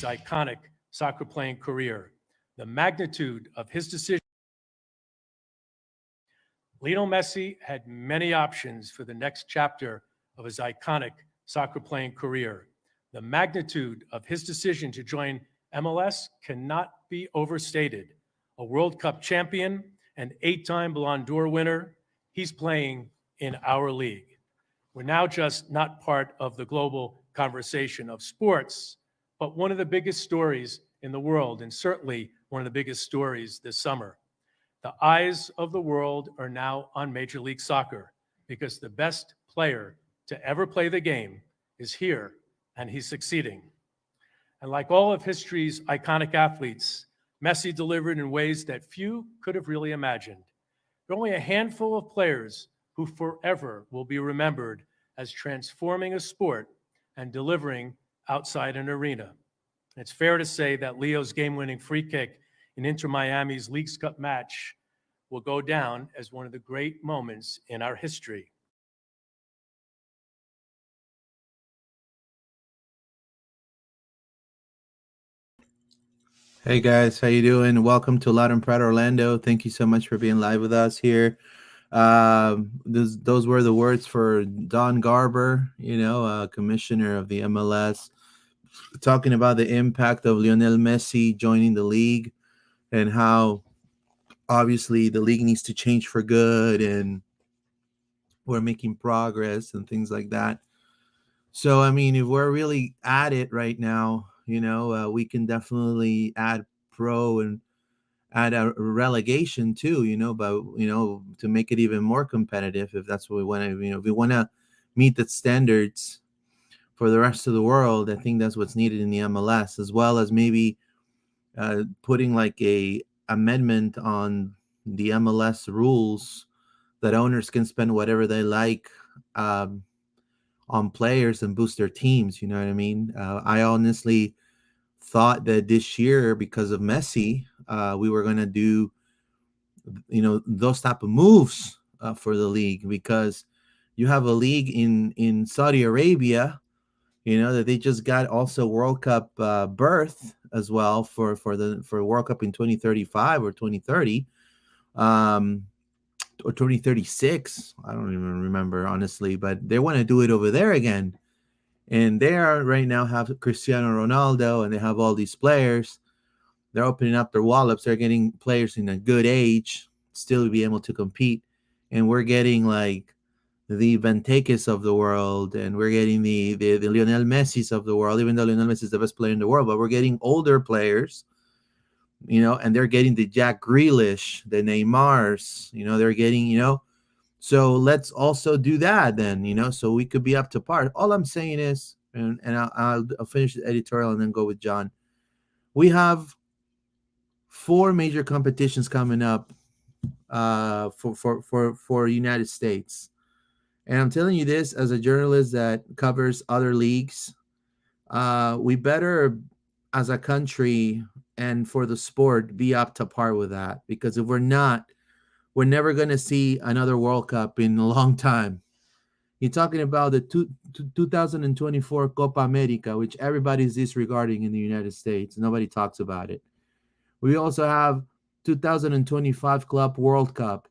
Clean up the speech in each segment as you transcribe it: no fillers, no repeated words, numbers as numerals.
iconic soccer playing career. The magnitude of his decision. Lionel Messi had many options for the next chapter of his iconic soccer playing career. The magnitude of his decision to join MLS cannot be overstated. A World Cup champion, an 8-time Ballon d'Or winner, he's playing in our league. We're now just not part of the global conversation of sports, but one of the biggest stories in the world, and certainly one of the biggest stories this summer. The eyes of the world are now on Major League Soccer because the best player to ever play the game is here, and he's succeeding. And like all of history's iconic athletes, Messi delivered in ways that few could have really imagined. There are only a handful of players who forever will be remembered as transforming a sport and delivering outside an arena. It's fair to say that Leo's game-winning free kick in Inter Miami's Leagues Cup match will go down as one of the great moments in our history. Hey guys, how you doing? Welcome to Loud and Proud Orlando. Thank you so much for being live with us here. Those were the words for Don Garber, commissioner of the MLS, talking about the impact of Lionel Messi joining the league and how obviously the league needs to change for good and we're making progress and things like that. So, I mean, if we're really at it right now, we can definitely add pro and add a relegation too, but, to make it even more competitive, if that's what we want to, if we want to meet the standards for the rest of the world, I think that's what's needed in the MLS, as well as maybe putting like a amendment on the MLS rules that owners can spend whatever they like on players and boost their teams. You know what I mean? I honestly thought that this year, because of Messi, we were going to do, those type of moves for the league, because you have a league in Saudi Arabia, that they just got also World Cup berth as well for World Cup in 2035 or 2030. Or 2036. I don't even remember, honestly, but they want to do it over there again. And they are right now have Cristiano Ronaldo and they have all these players. They're opening up their wallets. They're getting players in a good age still to be able to compete. And we're getting like the Benteke's of the world, and we're getting the Lionel Messi's of the world, even though Lionel Messi is the best player in the world, but we're getting older players, and they're getting the Jack Grealish, the Neymars, they're getting, so let's also do that then, so we could be up to par. All I'm saying is, and I'll finish the editorial and then go with John. We have 4 major competitions coming up for United States. And I'm telling you this as a journalist that covers other leagues. We better, as a country and for the sport, be up to par with that. Because if we're not, we're never going to see another World Cup in a long time. You're talking about the 2024 Copa America, which everybody's disregarding in the United States. Nobody talks about it. We also have 2025 Club World Cup.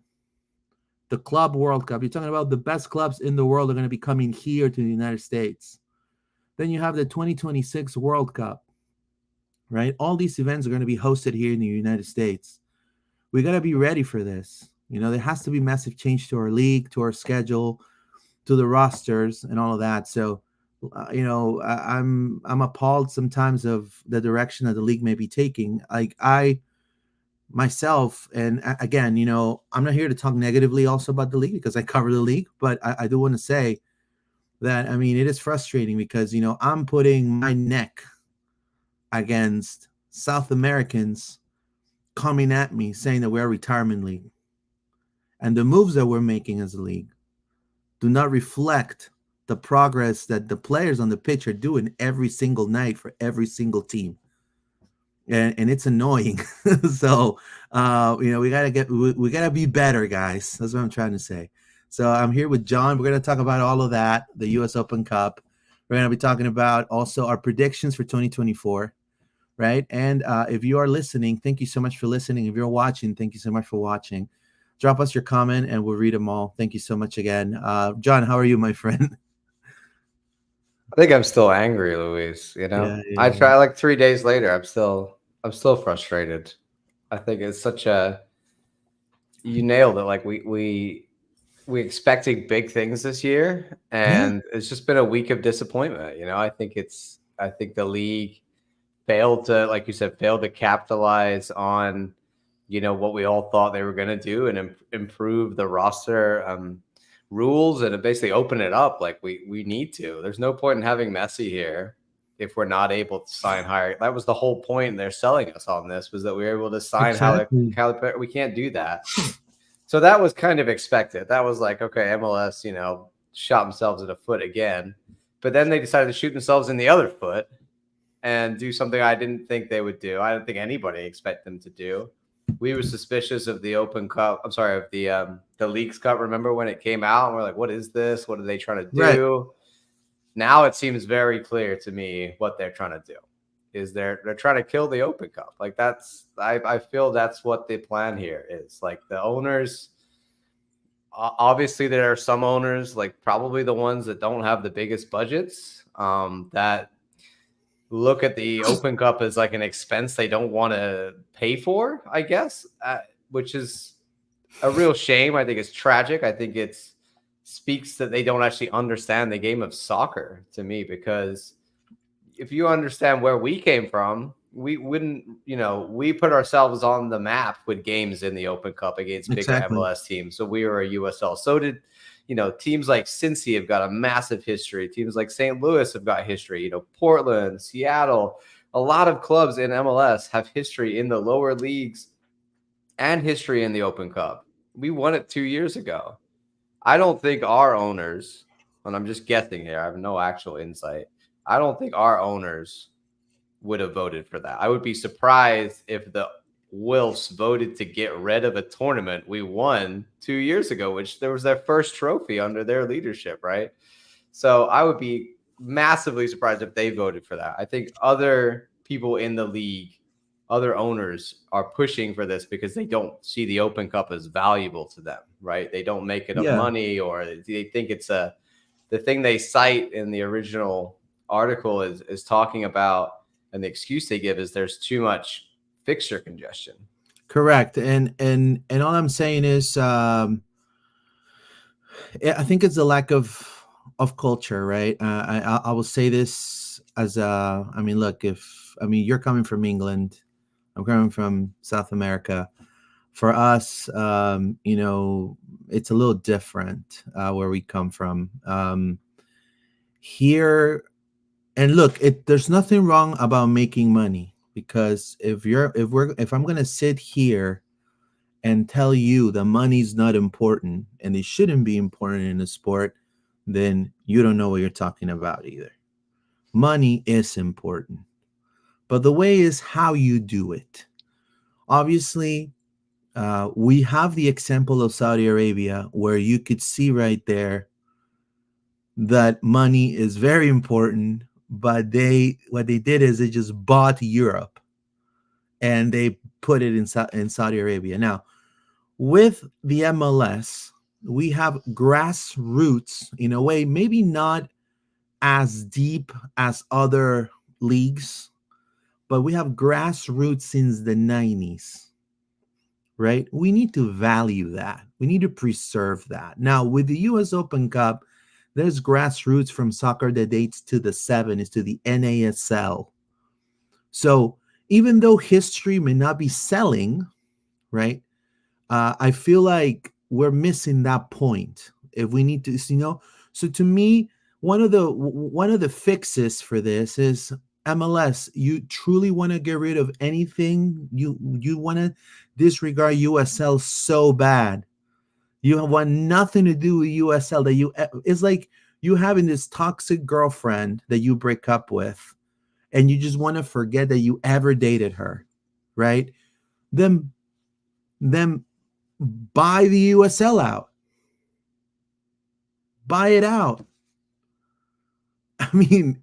The Club World Cup. You're talking about the best clubs in the world are going to be coming here to the United States. Then you have the 2026 World Cup, right? All these events are going to be hosted here in the United States. We got to be ready for this. There has to be massive change to our league, to our schedule, to the rosters and all of that. So, I'm appalled sometimes of the direction that the league may be taking. Like myself, and again, I'm not here to talk negatively also about the league because I cover the league, but I do want to say that, it is frustrating because, I'm putting my neck against South Americans coming at me saying that we're a retirement league. And the moves that we're making as a league do not reflect the progress that the players on the pitch are doing every single night for every single team. And it's annoying. So, we gotta be better, guys. That's what I'm trying to say. So I'm here with John. We're going to talk about all of that, the U.S. Open Cup. We're going to be talking about also our predictions for 2024. right? And if you are listening, thank you so much for listening. If you're watching, thank you so much for watching. Drop us your comment and we'll read them all. Thank you so much again. John, how are you, my friend? I think I'm still angry, Luis. Yeah, I yeah. try like 3 days later. I'm still frustrated. I think it's such a you nailed it. Like we expecting big things this year, Yeah, and it's just been a week of disappointment. I think the league failed to, like you said, failed to capitalize on what we all thought they were going to do and improve the roster rules and basically open it up like we need to. There's no point in having Messi here if we're not able to sign higher. That was the whole point they're selling us on this, was that we were able to sign exactly. we can't do that. So that was kind of expected. That was like, okay, MLS, shot themselves in the foot again. But then they decided to shoot themselves in the other foot and do something I didn't think they would do. I don't think anybody expect them to do. We were suspicious of the Open Cup. I'm sorry, of the Leagues Cup. Remember when it came out? And we're like, what is this? What are they trying to do? Right. Now it seems very clear to me what they're trying to do. Is they're trying to kill the Open Cup. Like I feel that's what the plan here is. Like the owners, obviously there are some owners, like probably the ones that don't have the biggest budgets, that look at the Open Cup as like an expense they don't want to pay for, I guess, which is a real shame. I think it's tragic. I think it speaks that they don't actually understand the game of soccer, to me, because if you understand where we came from, we wouldn't, we put ourselves on the map with games in the Open Cup against bigger Exactly. MLS teams. So we were a USL. So did, teams like Cincy have got a massive history. Teams like St. Louis have got history. Portland, Seattle, a lot of clubs in MLS have history in the lower leagues and history in the Open Cup. We won it 2 years ago. I don't think our owners, and I'm just guessing here, I have no actual insight. I don't think our owners would have voted for that. I would be surprised if the Wilfs voted to get rid of a tournament we won 2 years ago, which there was their first trophy under their leadership, right? So I would be massively surprised if they voted for that. I think other people in the league, other owners, are pushing for this because they don't see the Open Cup as valuable to them, right? They don't make enough Yeah. money, or they think it's the thing they cite in the original article is talking about, and the excuse they give is there's too much fixture congestion. Correct. And all I'm saying is I think it's a lack of culture, right? I will say this as I mean, look, you're coming from England, I'm coming from South America. For us, it's a little different where we come from. Here, and look, there's nothing wrong about making money, because if I'm gonna sit here and tell you the money's not important and it shouldn't be important in a sport, then you don't know what you're talking about either. Money is important, but the way is how you do it. Obviously, we have the example of Saudi Arabia, where you could see right there that money is very important, but what they did is they just bought Europe and they put it in Saudi Arabia. Now, with the MLS, we have grassroots in a way, maybe not as deep as other leagues, but we have grassroots since the 90s, right? We need to value that. We need to preserve that. Now, with the US Open Cup, there's grassroots from soccer that dates to the 70s, to the NASL. So even though history may not be selling, right? I feel like we're missing that point. If we need to, so to me, one of the fixes for this is MLS. You truly want to get rid of anything, you want to disregard USL so bad. You want nothing to do with USL. It's like you having this toxic girlfriend that you break up with, and you just want to forget that you ever dated her, right? Then buy the USL out. Buy it out. I mean,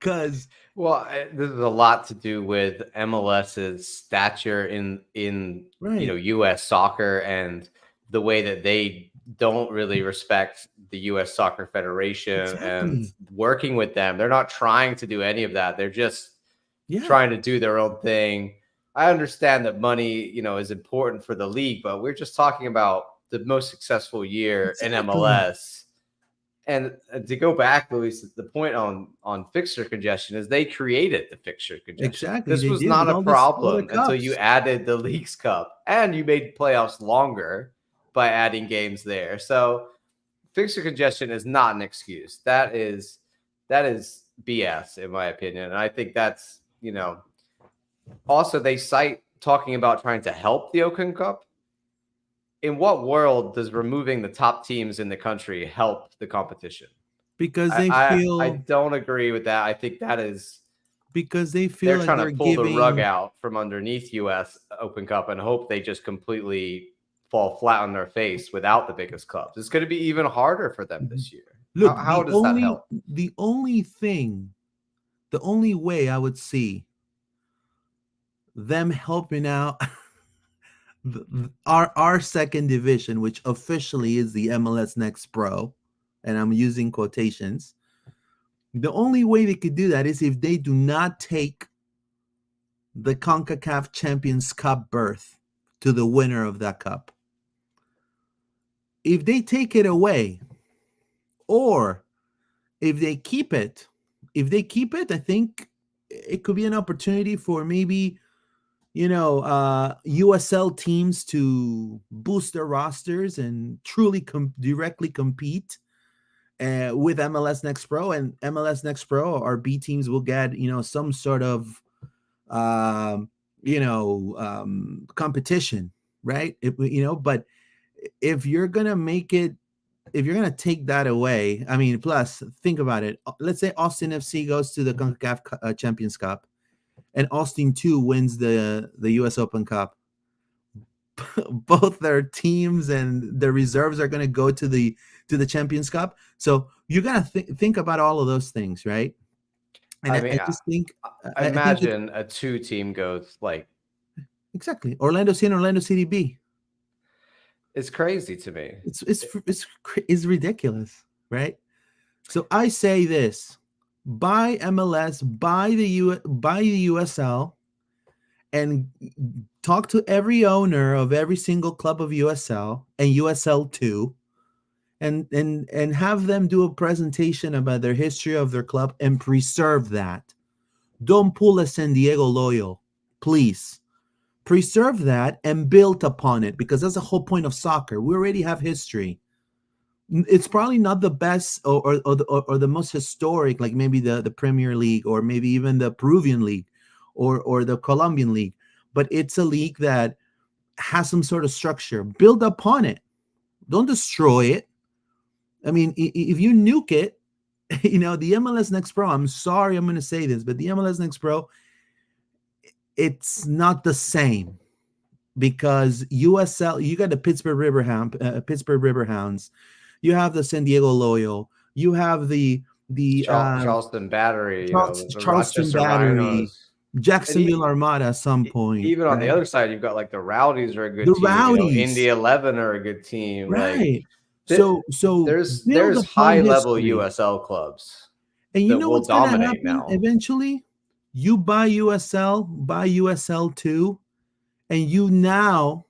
Because This is a lot to do with MLS's stature in right, U.S. soccer and the way that they don't really respect the U.S. Soccer Federation and exactly. working with them. They're not trying to do any of that. They're just Yeah, trying to do their own thing. I understand that money, is important for the league, but we're just talking about the most successful year in exactly. MLS. And to go back, Luis, the point on fixture congestion is they created the fixture congestion. Exactly. This They was did not with a all the problem until you cups. added the Leagues Cup and you made playoffs longer by adding games there. So fixture congestion is not an excuse. That is BS in my opinion. And I think that's, also they cite talking about trying to help the Oakland Cup. In what world does removing the top teams in the country help the competition? Because I, they I I feel don't agree with that. I think that is because they feel they're like trying to they're pull the rug giving. out from underneath US Open Cup and hope they just completely fall flat on their face without the biggest clubs. It's going to be even harder for them Mhm. this year. Look, How does that help? the only thing, the only way I would see them helping out our second division, which officially is the MLS Next Pro, and I'm using quotations. The only way they could do that is if they do not take the Concacaf Champions Cup berth to the winner of that cup. If they take it away, or if they keep it, I think it could be an opportunity for maybe USL teams to boost their rosters and truly directly compete with MLS Next Pro, and MLS Next Pro, our B teams will get some sort of competition, right? But if you're gonna make it, if you're gonna take that away, I mean, plus think about it. Let's say Austin FC goes to the Concacaf Champions Cup, and Austin 2 wins the U.S. Open Cup. Both their teams and their reserves are going to go to the Champions Cup. So you got to think about all of those things, right? And I I mean, just think I I think imagine a 2-team goes like exactly Orlando C and Orlando City B. it's crazy to me. It's ridiculous, right? So I say this: buy MLS, buy the USL, and talk to every owner of every single club of USL and USL2, and have them do a presentation about their history of their club and preserve that. Don't pull a San Diego Loyal, please. Preserve that and build upon it, because that's the whole point of soccer. We already have history. It's probably not the best or the most historic, like maybe the Premier League, or maybe even the Peruvian League, or the Colombian League, but it's a league that has some sort of structure. Build upon it. Don't destroy it. I mean, if you nuke it, the MLS Next Pro, I'm sorry I'm going to say this, but the MLS Next Pro, it's not the same, because USL, you got the Pittsburgh Riverhounds, you have the San Diego Loyal, you have the Charleston Battery, the Charleston Rochester Battery, Rhinos. Jacksonville Armada at some point, Even on the right? other side, you've got like the Rowdies are a good The team. Indy Rowdies, 11 are a good team. Like right? So build there's upon high level history. USL clubs And you that know will what's going to dominate happen now. eventually? You buy USL2, and you now,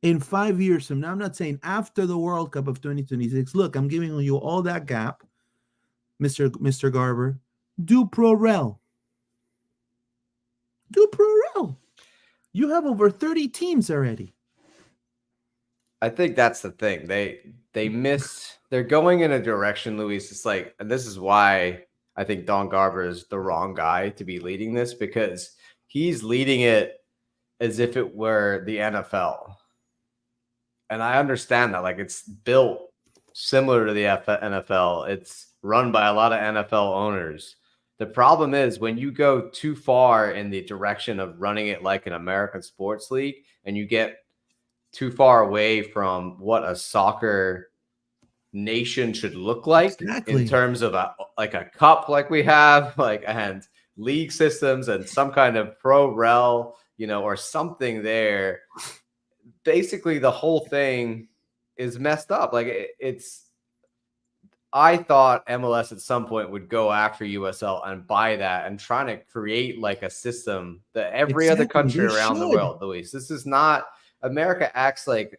in 5 years from now, I'm not saying after the World Cup of 2026, look, I'm giving you all that gap, Mr. Garber, do Pro Rel. Do Pro Rel. You have over 30 teams already. I think that's the thing. They're going in a direction, Luis. It's like, and this is why I think Don Garber is the wrong guy to be leading this, because he's leading it as if it were the NFL. And I understand that, like, it's built similar to the NFL. It's run by a lot of NFL owners. The problem is when you go too far in the direction of running it like an American sports league, and you get too far away from what a soccer nation should look like in Exactly. terms of a cup like we have, and league systems and some kind of pro rel, or something there. Basically, the whole thing is messed up. I thought MLS at some point would go after USL and buy that and trying to create like a system that every other Exactly. country They around the should. world, Luis. This is not America acts like,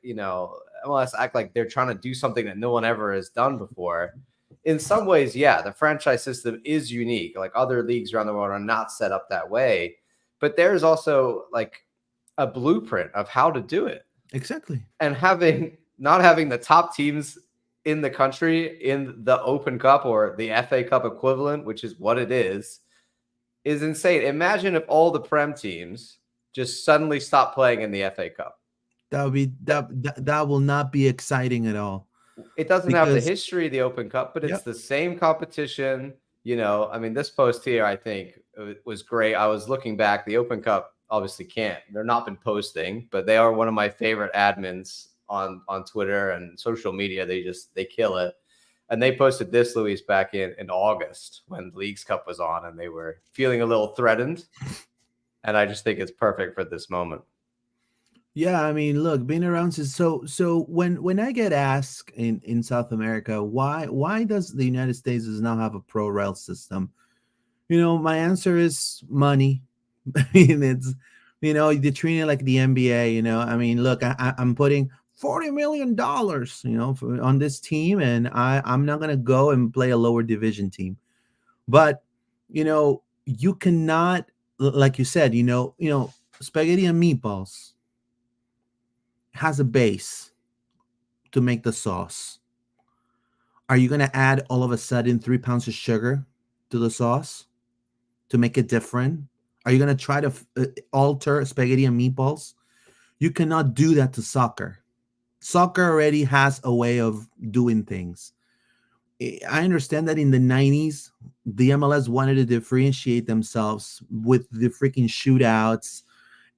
MLS act like they're trying to do something that no one ever has done before. In some ways, yeah, the franchise system is unique. Like other leagues around the world are not set up that way. But there's also like a blueprint of how to do it. Exactly. And not having the top teams in the country in the Open Cup or the FA Cup equivalent, which is what it is insane. Imagine if all the Prem teams just suddenly stop playing in the FA Cup. That will not be exciting at all. It doesn't have the history of the Open Cup, but it's the same competition. This post here, I think, was great. I was looking back. The Open Cup obviously they're not been posting, but they are one of my favorite admins on Twitter and social media. They kill it. And they posted this, Luis, back in August when the Leagues Cup was on and they were feeling a little threatened. And I just think it's perfect for this moment. Yeah, I mean, look, being around so when I get asked in South America, why does the United States does not have a pro rel system? My answer is money. I mean, it's they're treating it like the NBA. I mean, look, I'm putting $40 million, on this team, and I'm not gonna go and play a lower division team. But you cannot, like you said, spaghetti and meatballs has a base to make the sauce. Are you going to add all of a sudden 3 pounds of sugar to the sauce to make it different? Are you going to try to alter spaghetti and meatballs? You cannot do that to soccer. Soccer already has a way of doing things. I understand that in the 90s, the MLS wanted to differentiate themselves with the freaking shootouts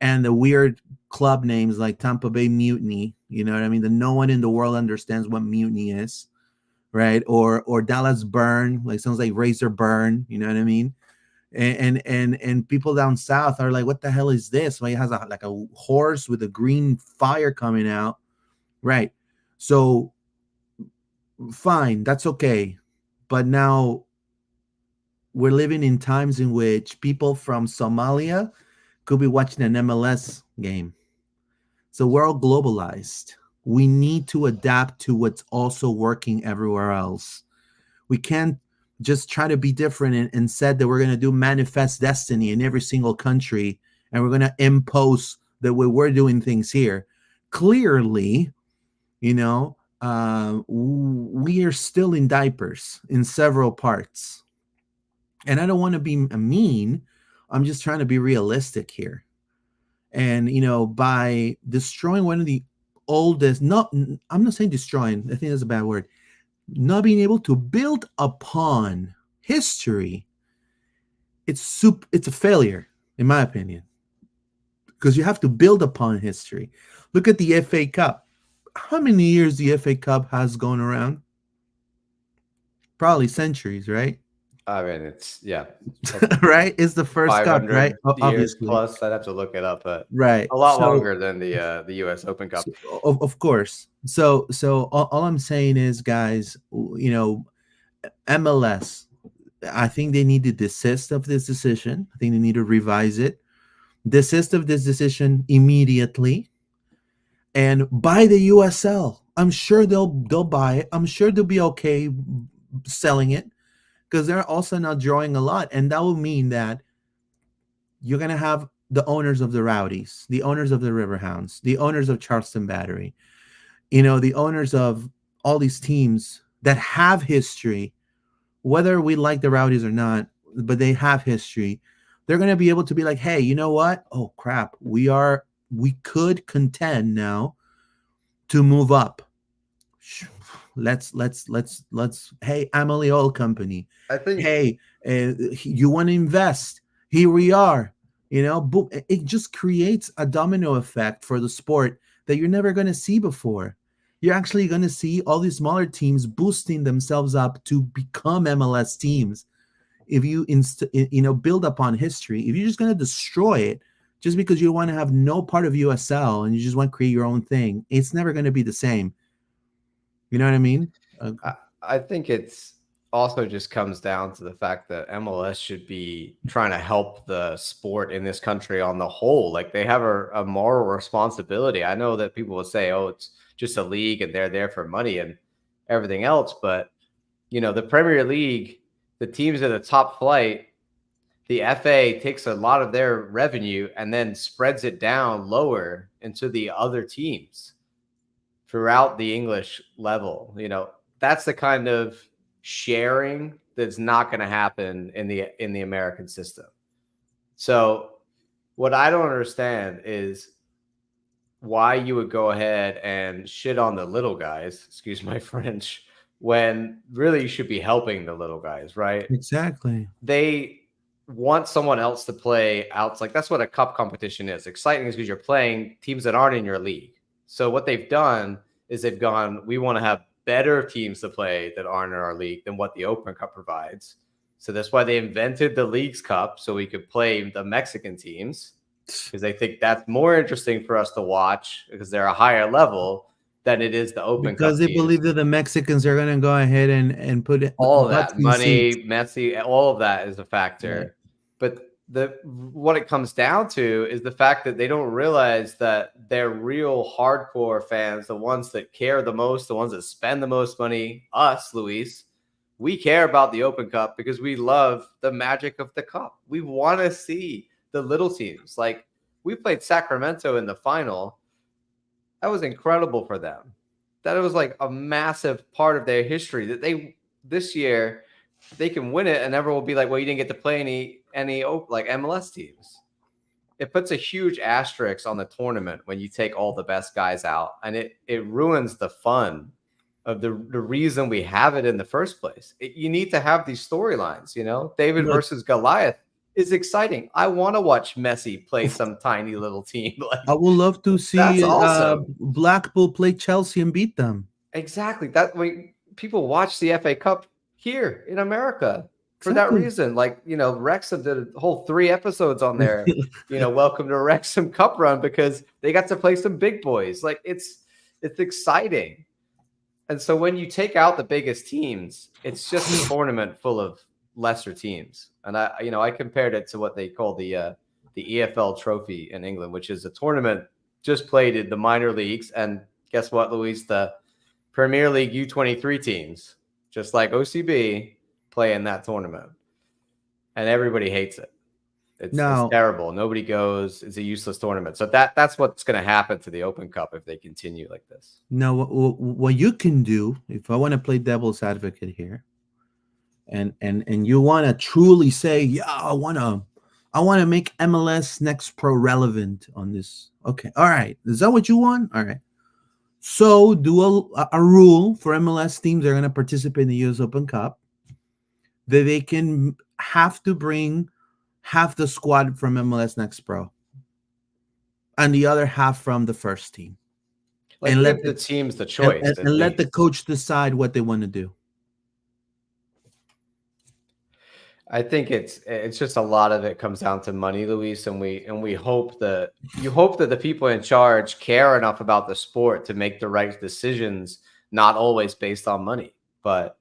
and the weird club names like Tampa Bay Mutiny, you know what I mean? That no one in the world understands what mutiny is, right? Or Dallas Burn, like sounds like Razor Burn, you know what I mean? And people down south are like, what the hell is this? Well, it has like a horse with a green fire coming out, right? So fine, that's okay. But now we're living in times in which people from Somalia could be watching an MLS game. So we're all globalized. We need to adapt to what's also working everywhere else. We can't just try to be different and said that we're going to do manifest destiny in every single country and we're going to impose the way we're doing things here. Clearly, we are still in diapers in several parts. And I don't want to be mean. I'm just trying to be realistic here. And, by destroying one of the oldest, I'm not saying destroying, I think that's a bad word, not being able to build upon history, it's a failure, in my opinion, because you have to build upon history. Look at the FA Cup. How many years the FA Cup has gone around? Probably centuries, right? I mean, it's right. It's the first cup, right? Obviously, plus I'd have to look it up, but right, a lot longer than the U.S. Open Cup. So, of course. So all I'm saying is, guys, MLS. I think they need to desist of this decision. I think they need to revise it. Desist of this decision immediately, and buy the USL. I'm sure they'll buy it. I'm sure they'll be okay selling it, because they're also not drawing a lot. And that will mean that you're going to have the owners of the Rowdies, the owners of the Riverhounds, the owners of Charleston Battery, the owners of all these teams that have history, whether we like the Rowdies or not, but they have history. They're going to be able to be like, hey, you know what? Oh, crap. We could contend now to move up. Let's hey, Amalie Oil Company, I think, hey, you want to invest, here we are. It just creates a domino effect for the sport that you're never going to see before. you're actually going to see all these smaller teams boosting themselves up to become MLS teams. If you build upon history, if you're just going to destroy it just because you want to have no part of USL and you just want to create your own thing, it's never going to be the same. You know what I mean? I think it's also just comes down to the fact that MLS should be trying to help the sport in this country on the whole. Like, they have a moral responsibility. I know that people will say, oh, it's just a league and they're there for money and everything else. But, the Premier League, the teams at the top flight, the FA takes a lot of their revenue and then spreads it down lower into the other teams throughout the English level. That's the kind of sharing that's not going to happen in the American system. So what I don't understand is why you would go ahead and shit on the little guys, excuse my French, when really you should be helping the little guys, right? Exactly. They want someone else to play out. Like, that's what a cup competition is. Exciting is because you're playing teams that aren't in your league. So what they've done is they've gone, we want to have better teams to play that aren't in our league than what the Open Cup provides. So that's why they invented the Leagues Cup, so we could play the Mexican teams, because they think that's more interesting for us to watch because they're a higher level than it is the Open Cup. Because they teams. believe that the Mexicans are going to go ahead and put it, all of that money, Messi, all of that is a factor. Right. But what it comes down to is the fact that they don't realize that they're real hardcore fans, the ones that care the most, the ones that spend the most money. Us, Luis, we care about the Open Cup because we love the magic of the cup. We want to see the little teams. Like, we played Sacramento in the final. That was incredible for them. That it was like a massive part of their history that this year they can win it and everyone will be like, well, you didn't get to play any like MLS teams. It puts a huge asterisk on the tournament when you take all the best guys out, and it ruins the fun of the reason we have it in the first place. You need to have these storylines, David versus Goliath is exciting. I want to watch Messi play some tiny little team. Like, I would love to see awesome. Blackpool play Chelsea and beat them. Exactly. That way people watch the FA Cup here in America for that reason. Like, Wrexham did a whole 3 episodes on there, welcome to Wrexham Cup run, because they got to play some big boys. Like, it's exciting. And so when you take out the biggest teams, it's just a tournament full of lesser teams. And I compared it to what they call the EFL Trophy in England, which is a tournament just played in the minor leagues. And guess what, Luis? The Premier League U23 teams, just like OCB, play in that tournament. And everybody hates it. It's terrible. Nobody goes. It's a useless tournament. So that's what's going to happen to the Open Cup if they continue like this. Now, what you can do, if I want to play devil's advocate here, and you want to truly say, yeah, I want to make MLS Next Pro relevant on this. Okay, all right. Is that what you want? All right. So do a rule for MLS teams that are going to participate in the US Open Cup that they can have to bring half the squad from MLS Next Pro and the other half from the first team. Like, and let the teams the choice. And let the coach decide what they want to do. I think it's just a lot of it comes down to money, Luis, and we hope that the people in charge care enough about the sport to make the right decisions, not always based on money. But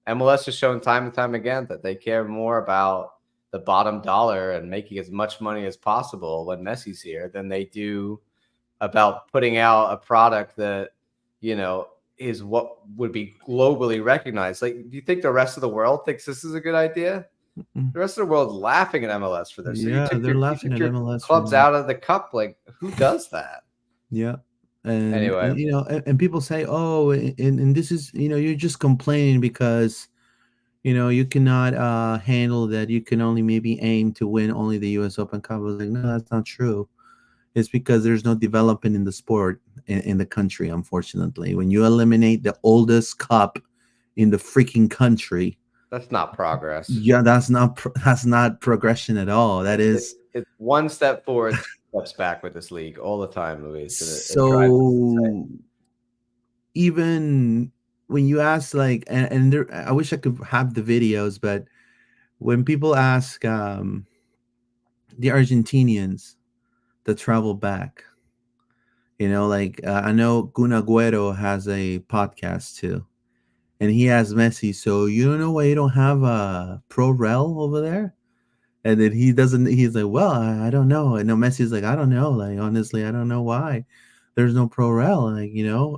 MLS has shown time and time again that they care more about the bottom dollar and making as much money as possible when Messi's here than they do about putting out a product that, is what would be globally recognized. Like, do you think the rest of the world thinks this is a good idea? The rest of the world's laughing at MLS for this. So they're laughing at MLS. Clubs out of the cup. Like, who does that? Yeah. And anyway, and people say, oh, and this is, you're just complaining because, you cannot handle that. You can only maybe aim to win only the US Open Cup. I was like, no, that's not true. It's because there's no development in the sport in the country, unfortunately. When you eliminate the oldest cup in the freaking country, that's not progress. Yeah, that's not progression at all. That is it's one step forward, 2 steps back with this league all the time, Luis. So even when you ask, like, and there, I wish I could have the videos, but when people ask the Argentinians that travel back, like I know Kun Agüero has a podcast too, and he asked Messi, so you don't know why you don't have a pro rel over there? And then he's like, well, I don't know. And no, Messi's like, I don't know. Like, honestly, I don't know why there's no pro rel. Like,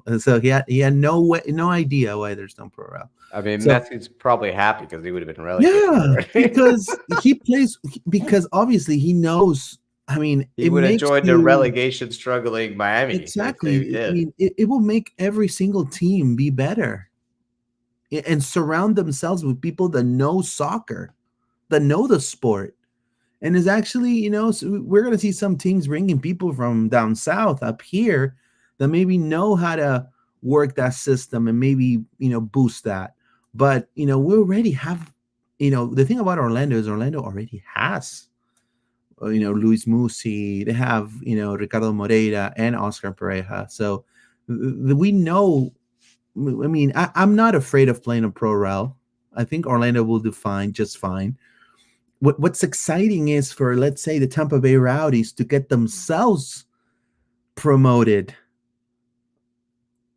and so he had no idea why there's no pro rel. I mean, So, Messi's probably happy because he would have been relegated. yeah, already. because obviously he knows. I mean, He would have joined the relegation struggling Miami. Exactly. If they did. I mean, it will make every single team be better and surround themselves with people that know soccer, that know the sport. And is actually, so we're going to see some teams bringing people from down south up here that maybe know how to work that system and maybe, boost that. But, we already have, the thing about Orlando is Orlando already has, Luis Musi. They have, Ricardo Moreira and Oscar Pereja. So we know, I mean, I'm not afraid of playing a pro rel. I think Orlando will do fine, just fine. What's exciting is for, let's say, the Tampa Bay Rowdies to get themselves promoted.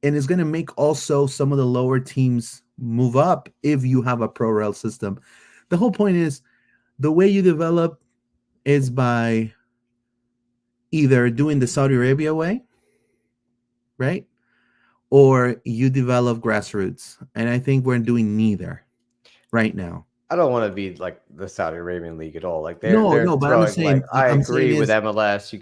And it's going to make also some of the lower teams move up if you have a pro rel system. The whole point is the way you develop is by either doing the Saudi Arabia way, right? Or you develop grassroots. And I think we're doing neither right now. I don't want to be like the Saudi Arabian league at all. Like they're no, but I'm throwing, saying, I I'm agree saying with MLS. You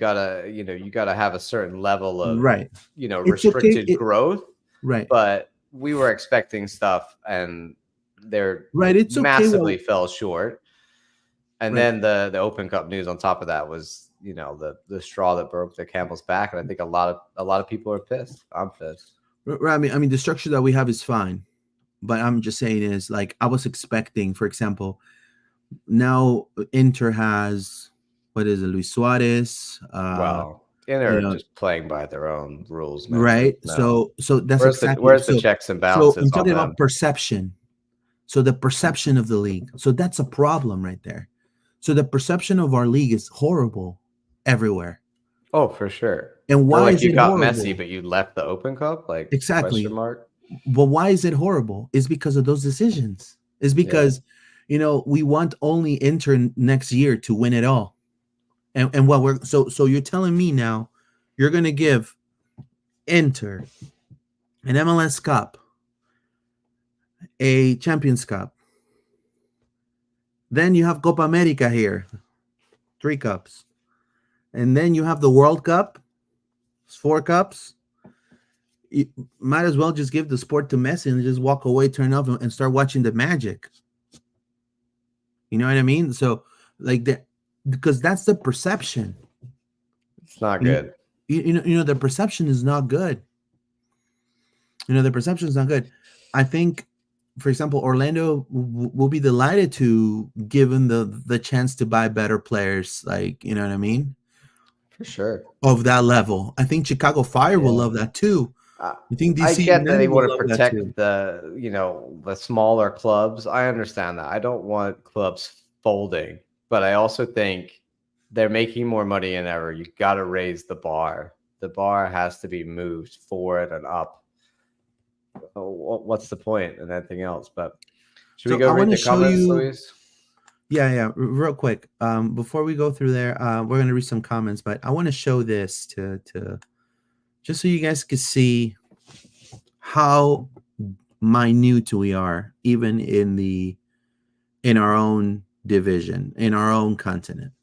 gotta have a certain level of right. It's restricted growth. Right. But we were expecting stuff, and they're it's massively fell short. And then the Open Cup news on top of that was the straw that broke the camel's back, and I think a lot of people are pissed. I'm pissed. Right. I mean, the structure that we have is fine. But I'm just saying is, like, I was expecting, for example, now Inter has, what is it, Luis Suarez? Wow. And they're just playing by their own rules, man. Right. No. So that's where's the checks and balances? So I'm talking on about perception. So the perception of the league. So that's a problem right there. So the perception of our league is horrible everywhere. Oh, for sure. And why is you it got horrible? Messi, but you left the Open Cup? Like, exactly. Question mark? But why is it horrible? It's because of those decisions. It's because, we want only Inter next year to win it all. And what we're so you're telling me now you're going to give Inter an MLS Cup, a Champions Cup. Then you have Copa America here, 3 cups. And then you have the World Cup, 4 cups. You might as well just give the sport to Messi and just walk away, turn off, and start watching the magic. You know what I mean? So, like that, because that's the perception. It's not good. The perception is not good. The perception is not good. I think, for example, Orlando will be delighted to give them the chance to buy better players. Like, you know what I mean? For sure. Of that level. I think Chicago Fire will love that too. I think DC I get that they want to protect the the smaller clubs. I understand that. I don't want clubs folding, but I also think they're making more money than ever. You got to raise the bar. The bar has to be moved forward and up. What's the point and anything else? But should we go read the comments, Luis? Yeah, real quick. Before we go through there, we're gonna read some comments, but I want to show this to just so you guys can see how minute we are, even in our own division, in our own continent.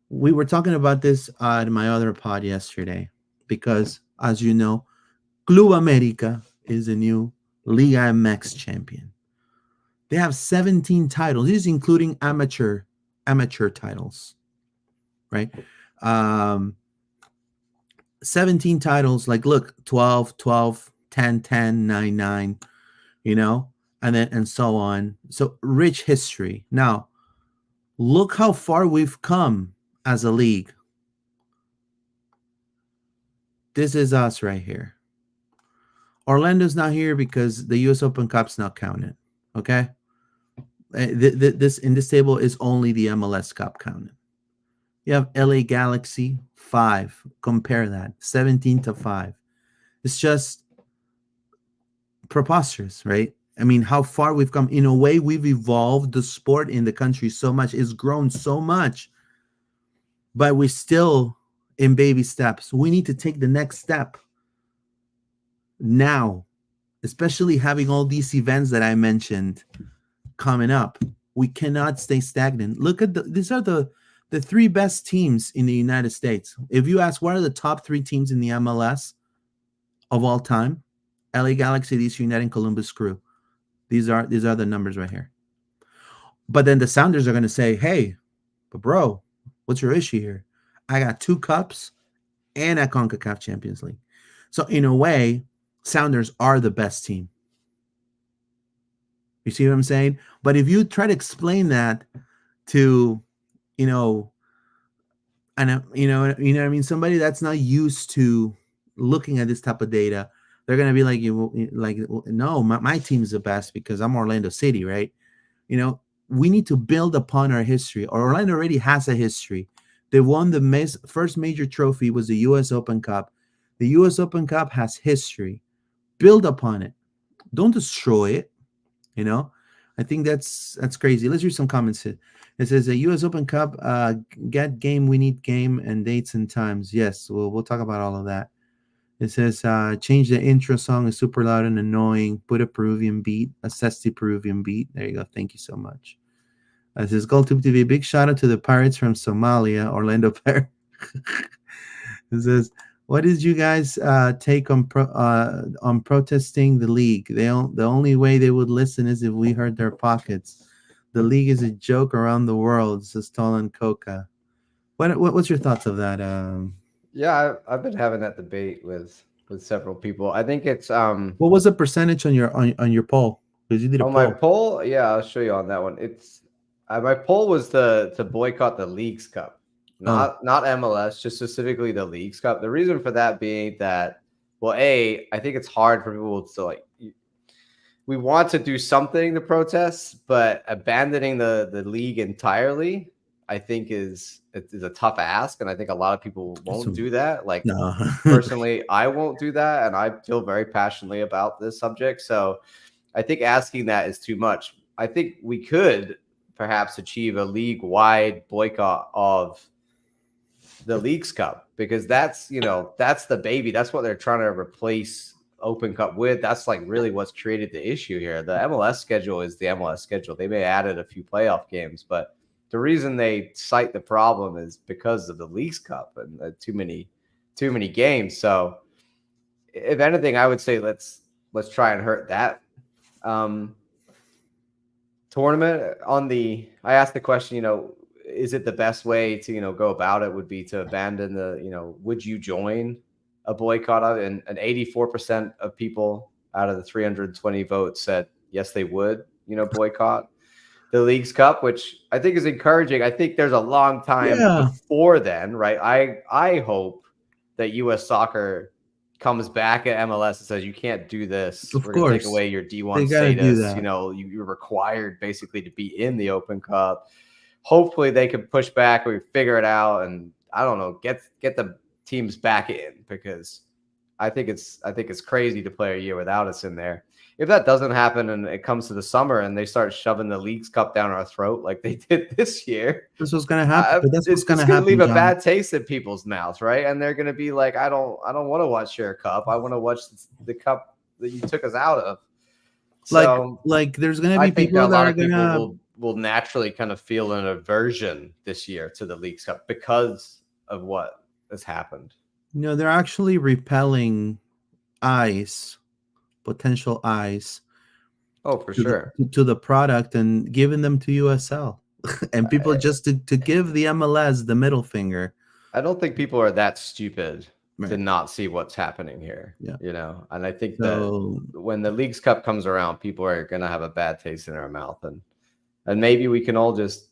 We were talking about this on my other pod yesterday, because, as you know, Club America is the new Liga MX champion. They have 17 titles. This is including amateur titles, right? 17 titles, like, look, 12, 10, 10, 9, 9, and so on. So rich history. Now, look how far we've come as a league. This is us right here. Orlando's not here because the U.S. Open Cup's not counted. Okay, this in this table is only the MLS Cup counted. You have LA Galaxy 5. Compare that, 17-5. It's just preposterous, right? I mean, how far we've come. In a way, we've evolved the sport in the country so much. It's grown so much, but we're still in baby steps. We need to take the next step now, especially having all these events that I mentioned coming up. We cannot stay stagnant. Look at these are the 3 best teams in the United States. If you ask what are the top 3 teams in the MLS of all time, LA Galaxy, DC United, and Columbus Crew. These are the numbers right here. But then the Sounders are going to say, hey, but bro, what's your issue here? I got 2 cups and a Concacaf Champions League. So in a way, Sounders are the best team. You see what I'm saying? But if you try to explain that to, and you know what I mean, somebody that's not used to looking at this type of data, they're gonna be like, no, my team's the best because I'm Orlando City, right? We need to build upon our history. Orlando already has a history. They won the first major trophy was the U.S. Open Cup. The U.S. Open Cup has history. Build upon it. Don't destroy it. I think that's crazy. Let's read some comments. It says the U.S. Open Cup, get game. We need game and dates and times. Yes, we'll talk about all of that. It says change the intro song is super loud and annoying. Put a Peruvian beat, a zesty Peruvian beat. There you go. Thank you so much. It says GoldTube TV. Big shout out to the Pirates from Somalia, Orlando Pirates. It says, what did you guys take on protesting the league? The only way they would listen is if we heard their pockets. The league is a joke around the world, says Tolan Coca. What's your thoughts of that? Yeah, I've been having that debate with several people. I think it's what was the percentage on your poll? Because you did a poll. My poll, yeah, I'll show you on that one. It's my poll was to boycott the Leagues Cup, not MLS, just specifically the Leagues Cup. The reason for that being that, well, I think it's hard for people to we want to do something to protest, but abandoning the league entirely, I think is a tough ask, and I think a lot of people won't do that. No. Personally, I won't do that, and I feel very passionately about this subject. So I think asking that is too much. I think we could perhaps achieve a league-wide boycott of the Leagues Cup, because that's the baby. That's what they're trying to replace Open Cup with. That's really what's created the issue here. The MLS schedule is the MLS schedule. They may have added a few playoff games, but the reason they cite the problem is because of the Leagues Cup and too many games. So if anything, I would say let's try and hurt that tournament. I asked the question, is it the best way to, go about it would be to abandon would you join a boycott of it? And 84% of people out of the 320 votes said, yes, they would, boycott the Leagues Cup, which I think is encouraging. I think there's a long time before then, right? I hope that U.S. Soccer comes back at MLS and says, you can't do this. We're going to take away your D1 status. You're required basically to be in the Open Cup. Hopefully they can push back or we figure it out. And I don't know, get the teams back in, because I think it's crazy to play a year without us in there. If that doesn't happen and it comes to the summer and they start shoving the Leagues Cup down our throat like they did this year, this was going to happen. But it's going to leave a bad taste in people's mouths, right? And they're going to be like, I don't want to watch your cup. I want to watch the cup that you took us out of. So, there's going to be people that are going to will naturally kind of feel an aversion this year to the Leagues Cup because of what has happened. They're actually repelling potential eyes. Oh, for sure. To the product and giving them to USL. And people just to give the MLS the middle finger. I don't think people are that stupid to not see what's happening here. Yeah. And I think that when the Leagues Cup comes around, people are going to have a bad taste in their mouth. And maybe we can all just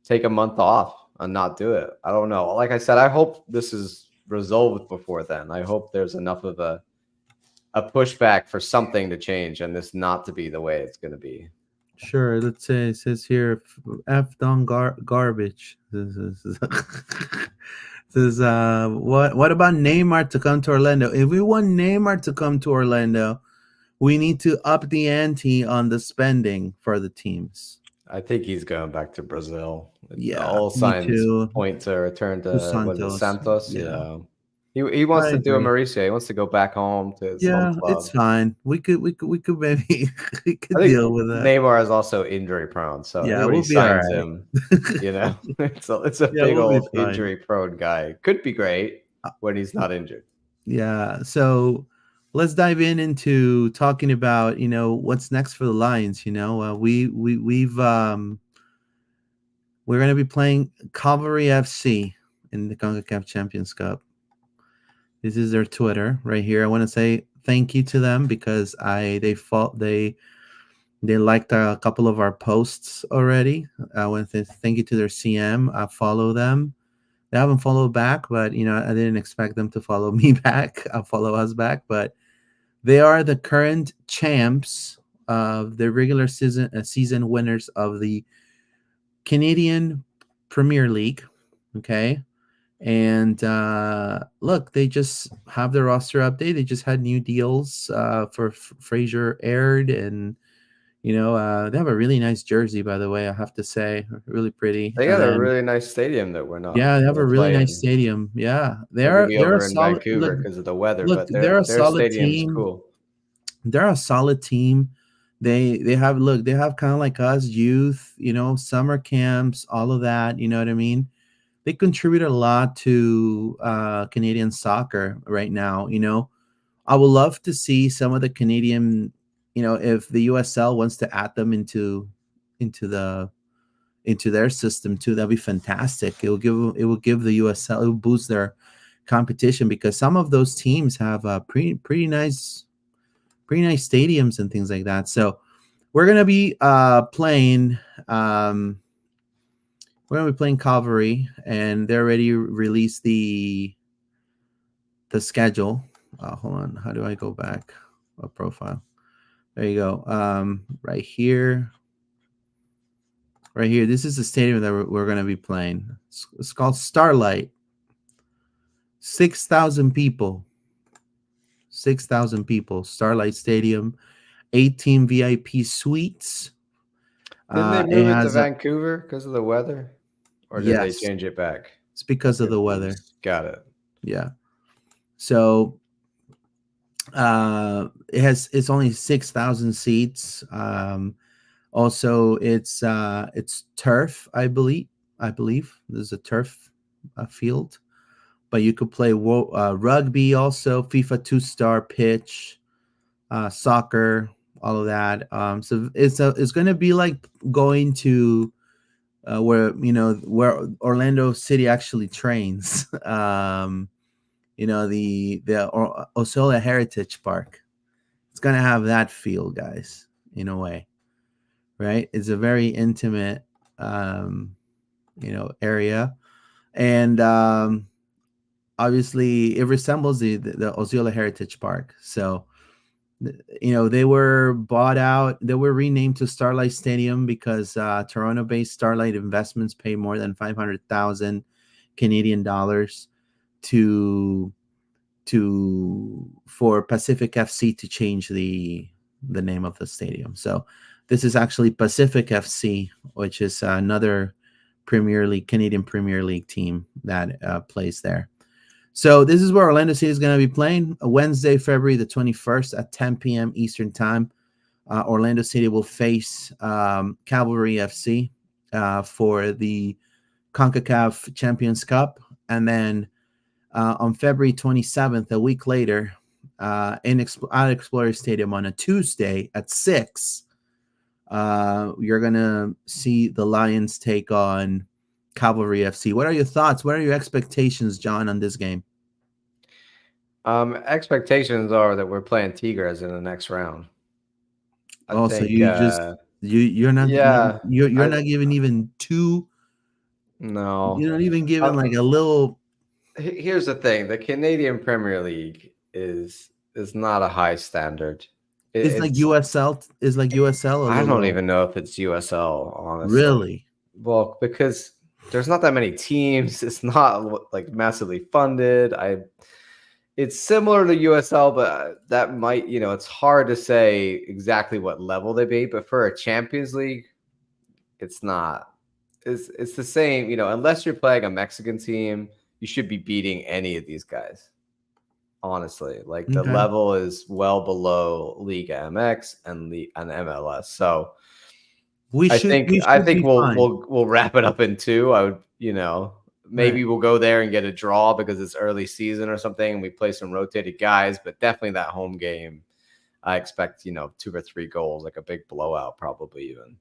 take a month off and not do it. I don't know. Like I said, I hope this is resolved before then. I hope there's enough of a a pushback for something to change and this not to be the way it's going to be. Sure. Let's say it says here, F Don garbage. Says, what about Neymar to come to Orlando? If we want Neymar to come to Orlando, we need to up the ante on the spending for the teams. I think he's going back to Brazil. Yeah, All me signs too. point to return To to what is it, Santos. Santos. Yeah. He wants I to do a agree. Mauricio. He wants to go back home to his home Yeah, club. it's fine. We could maybe we could I think deal with that. Neymar is also injury prone, so Yeah, anybody we'll be all signs right. him, it's a Yeah, big we'll be old fine. injury prone guy. Could be great when he's not injured. Yeah. So let's dive into talking about what's next for the Lions. We're going to be playing Cavalry FC in the Concacaf Champions Cup. This is their Twitter right here. I want to say thank you to them because they liked a couple of our posts already. I want to say thank you to their CM. I follow them. They haven't followed back, but I didn't expect them to follow me back. I'll follow us back, but they are the current champs of the regular season winners of the Canadian Premier League. Okay. And look, they just have their roster update. They just had new deals for Fraser Aird, and they have a really nice jersey, by the way. I have to say, really pretty. They And got a then, really nice stadium that we're not. yeah, they have a really playing. nice stadium. Yeah, Maybe be they're a over in solid. Vancouver because of the weather, Look, but they're a their solid stadium's team. cool. They're a solid team. They have kind of like us, youth, summer camps, all of that. You know what I mean? They contribute a lot to Canadian soccer right now. I would love to see some of the Canadian, if the USL wants to add them into their system too. That'd be fantastic. It will give the USL, it will boost their competition because some of those teams have pretty nice stadiums and things like that. So we're gonna be playing. We're gonna be playing Cavalry, and they already released the schedule. Hold on, how do I go back? A profile. There you go. Right here. This is the stadium that we're gonna be playing. It's called Starlight. 6,000 people. 6,000 people. Starlight Stadium. 18 VIP suites. Didn't they move it to Vancouver because of the weather? Or did they change it back? It's because of the weather. Got it. Yeah. So it's only 6,000 seats. Also it's turf, I believe. There's a turf field. But you could play rugby also, FIFA 2-star pitch, soccer, all of that. So it's going to be like going to where Orlando City actually trains. The Osceola Heritage Park. It's going to have that feel, guys, in a way, right? It's a very intimate, area, and obviously it resembles the Osceola Heritage Park. So, they were bought out. They were renamed to Starlight Stadium because Toronto-based Starlight Investments paid more than 500,000 Canadian dollars for Pacific FC to change the name of the stadium. So this is actually Pacific FC, which is another Canadian Premier League team that plays there. So this is where Orlando City is going to be playing Wednesday, February the 21st at 10 p.m. Eastern Time. Orlando City will face Cavalry FC for the Concacaf Champions Cup. And then on February 27th, a week later, at Explorer Stadium on a Tuesday at 6, you're going to see the Lions take on Cavalry FC. What are your thoughts? What are your expectations, John, on this game? Expectations are that we're playing Tigres in the next round. So you're not not giving even two. No, you're not even giving like a little. Here's the thing: the Canadian Premier League is is not a high standard. It's like USL. Is like USL. I don't even know if it's USL, honestly. Really. Well, because there's not that many teams. It's not like massively funded. It's similar to USL, but that might, it's hard to say exactly what level they be. But for a Champions League, it's not. It's the same, unless you're playing a Mexican team, you should be beating any of these guys. Honestly, like the Okay. level is well below Liga MX and MLS. So I think be fine. we'll wrap it up in 2. I would, maybe we'll go there and get a draw because it's early season or something, and we play some rotated guys. But definitely that home game, I expect 2 or 3 goals, like a big blowout, probably even.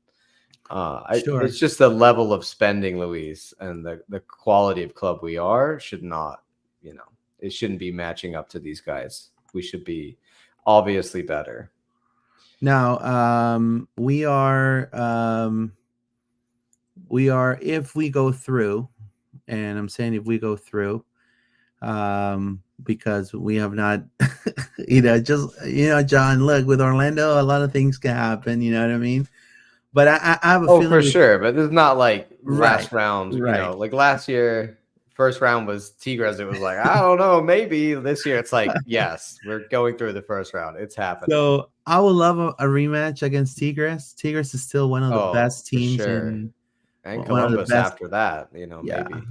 Sure. It's just the level of spending, Luis, and the quality of club we are should not, it shouldn't be matching up to these guys. We should be obviously better. Now, we are if we go through, and I'm saying if we go through, because we have not, John, look, with Orlando, a lot of things can happen. You know what I mean? But I have a feeling for sure. But it's not like last Right, round, right. like last year, first round was Tigres. It was like, I don't know, maybe this year it's like, yes, we're going through the first round. It's happening. So I would love a rematch against Tigres. Tigres is still one of the best teams and one Columbus of the best after that, Yeah. maybe.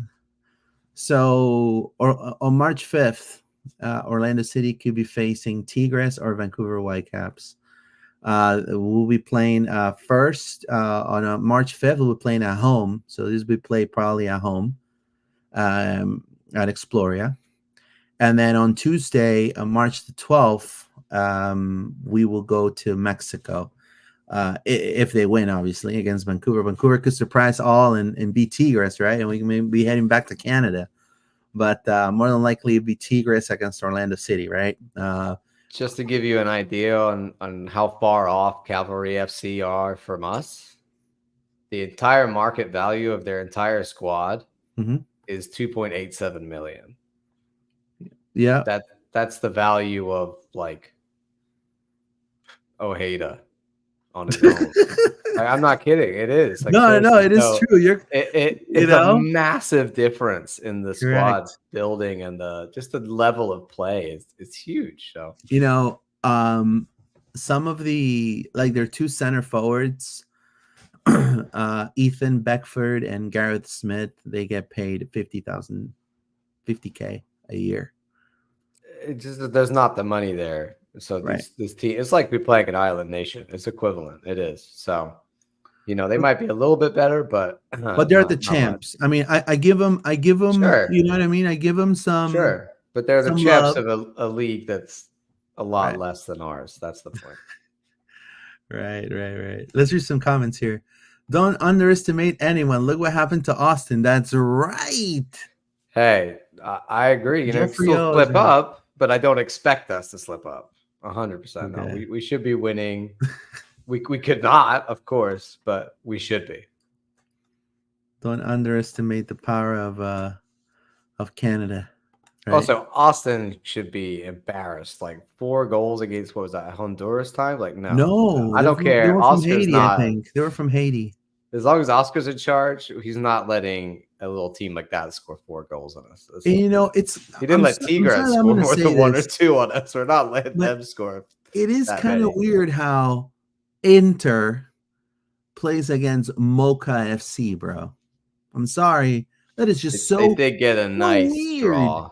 So on March 5th, Orlando City could be facing Tigres or Vancouver Whitecaps. We'll be playing first on March 5th. We'll be playing at home. So this will be played probably at home at Exploria. And then on Tuesday, March the 12th, we will go to Mexico. If they win, obviously, against Vancouver. Vancouver could surprise all and beat Tigres, right? And we may be heading back to Canada. But more than likely, it'd be Tigres against Orlando City, right? Just to give you an idea on how far off Cavalry FC are from us, the entire market value of their entire squad is 2.87 million. Yeah. That's the value of like Ojeda on his own. I'm not kidding. It is. Like, no, it is true. It's a massive difference in the squad Correct. building and the level of play. It's huge. So some of the their 2 center forwards, Ethan Beckford and Gareth Smith, they get paid $50K a year. There's not the money there. So this team, it's like we playing an island nation. It's equivalent. It is. So, they might be a little bit better, but they're the champs. I mean, I give them, sure. You know what I mean? I give them some. Sure. But they're the champs of a league that's a lot less than ours. That's the point. Right. Let's read some comments here. Don't underestimate anyone. Look what happened to Austin. That's right. Hey, I agree. It's still slip up, but I don't expect us to slip up. 100%. No, we should be winning. we could not, of course, but we should be. Don't underestimate the power of Canada. Right? Also, Austin should be embarrassed. Like 4 goals against, what was that, Honduras time? Like, no, I don't care. They were Oscar's from Haiti, not. I think. They were from Haiti. As long as Oscar's in charge, he's not letting a little team like that score 4 goals on us. And, he didn't let Tigres score more than 1 or 2 on us. We're not letting them score. It is kind of weird how Inter plays against Mocha FC, bro. I'm sorry. That is just They did get a nice draw.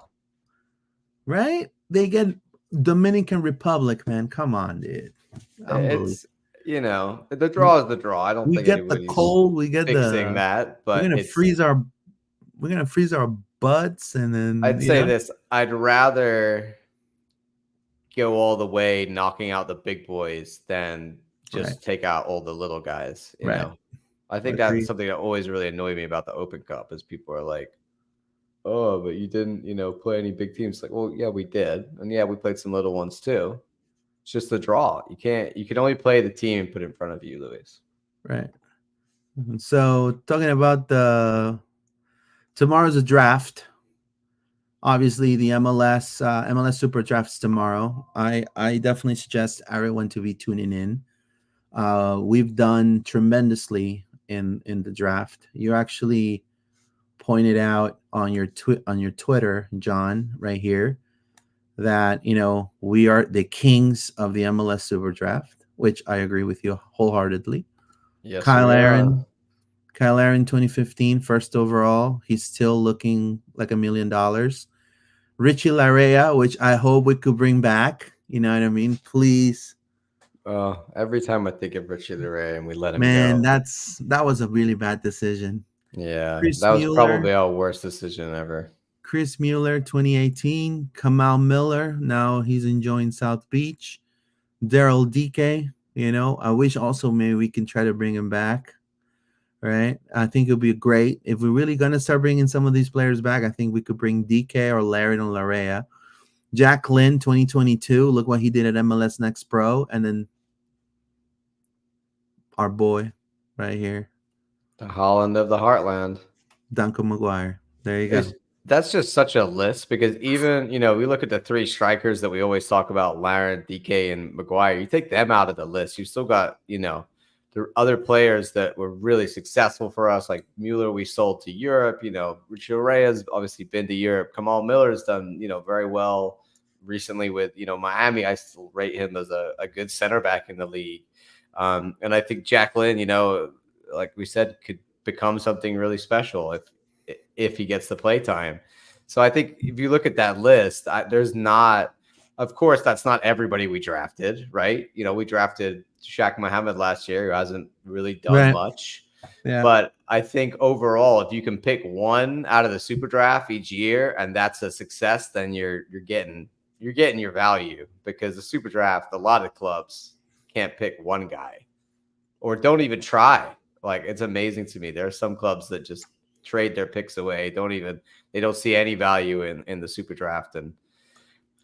Right? They get Dominican Republic, man. Come on, dude. It's, the draw is the draw. I don't think get the cold. We get fixing that, but we're gonna freeze our butts, and then I'd say this: I'd rather go all the way knocking out the big boys than just take out all the little guys. You know, I think that's something that always really annoyed me about the Open Cup is people are like, "Oh, but you didn't, play any big teams." Like, well, yeah, we did, and yeah, we played some little ones too. It's just the draw. You can only play the team put in front of you, Luis. Right. So talking about tomorrow's a draft. obviously the MLS Super Drafts tomorrow. I definitely suggest everyone to be tuning in. We've done tremendously in the draft. You actually pointed out on your Twitter, John, right here, that we are the kings of the MLS Super Draft, which I agree with you wholeheartedly. Yes, Kyle we Aaron, are. Kyle Aaron, 2015, first overall. He's still looking like $1 million. Richie Larea, which I hope we could bring back. You know what I mean? Please, Every time I think of Richie Leray and we let him man. go. That was a really bad decision. Yeah, Chris that was Mueller, probably our worst decision ever. 2018. Kamal Miller, now he's enjoying South Beach. Daryl DK, I wish also maybe we can try to bring him back. Right? I think it'll be great if we're really gonna start bringing some of these players back. I think we could bring DK or Larry and Larea. Jack Lynn, 2022. Look what he did at MLS Next Pro, and then our boy right here, The Holland of the Heartland. Duncan McGuire. There you It's go. That's just such a list because even, we look at the three strikers that we always talk about, Laren, DK, and McGuire. You take them out of the list, you still got, the other players that were really successful for us, like Mueller, we sold to Europe. Richie Reyes obviously been to Europe. Kamal Miller's done, very well recently with, Miami. I still rate him as a good center back in the league. And I think Jack Lynn, like we said, could become something really special if he gets the play time. So I think if you look at that list, there's not, of course, that's not everybody we drafted, right? We drafted Shaq Mohammed last year, who hasn't really done Right. much. Yeah. But I think overall, if you can pick one out of the super draft each year and that's a success, then you're getting your value, because the super draft, a lot of clubs can't pick one guy or don't even try. Like, it's amazing to me. There are some clubs that just trade their picks away. They don't see any value in the super draft. And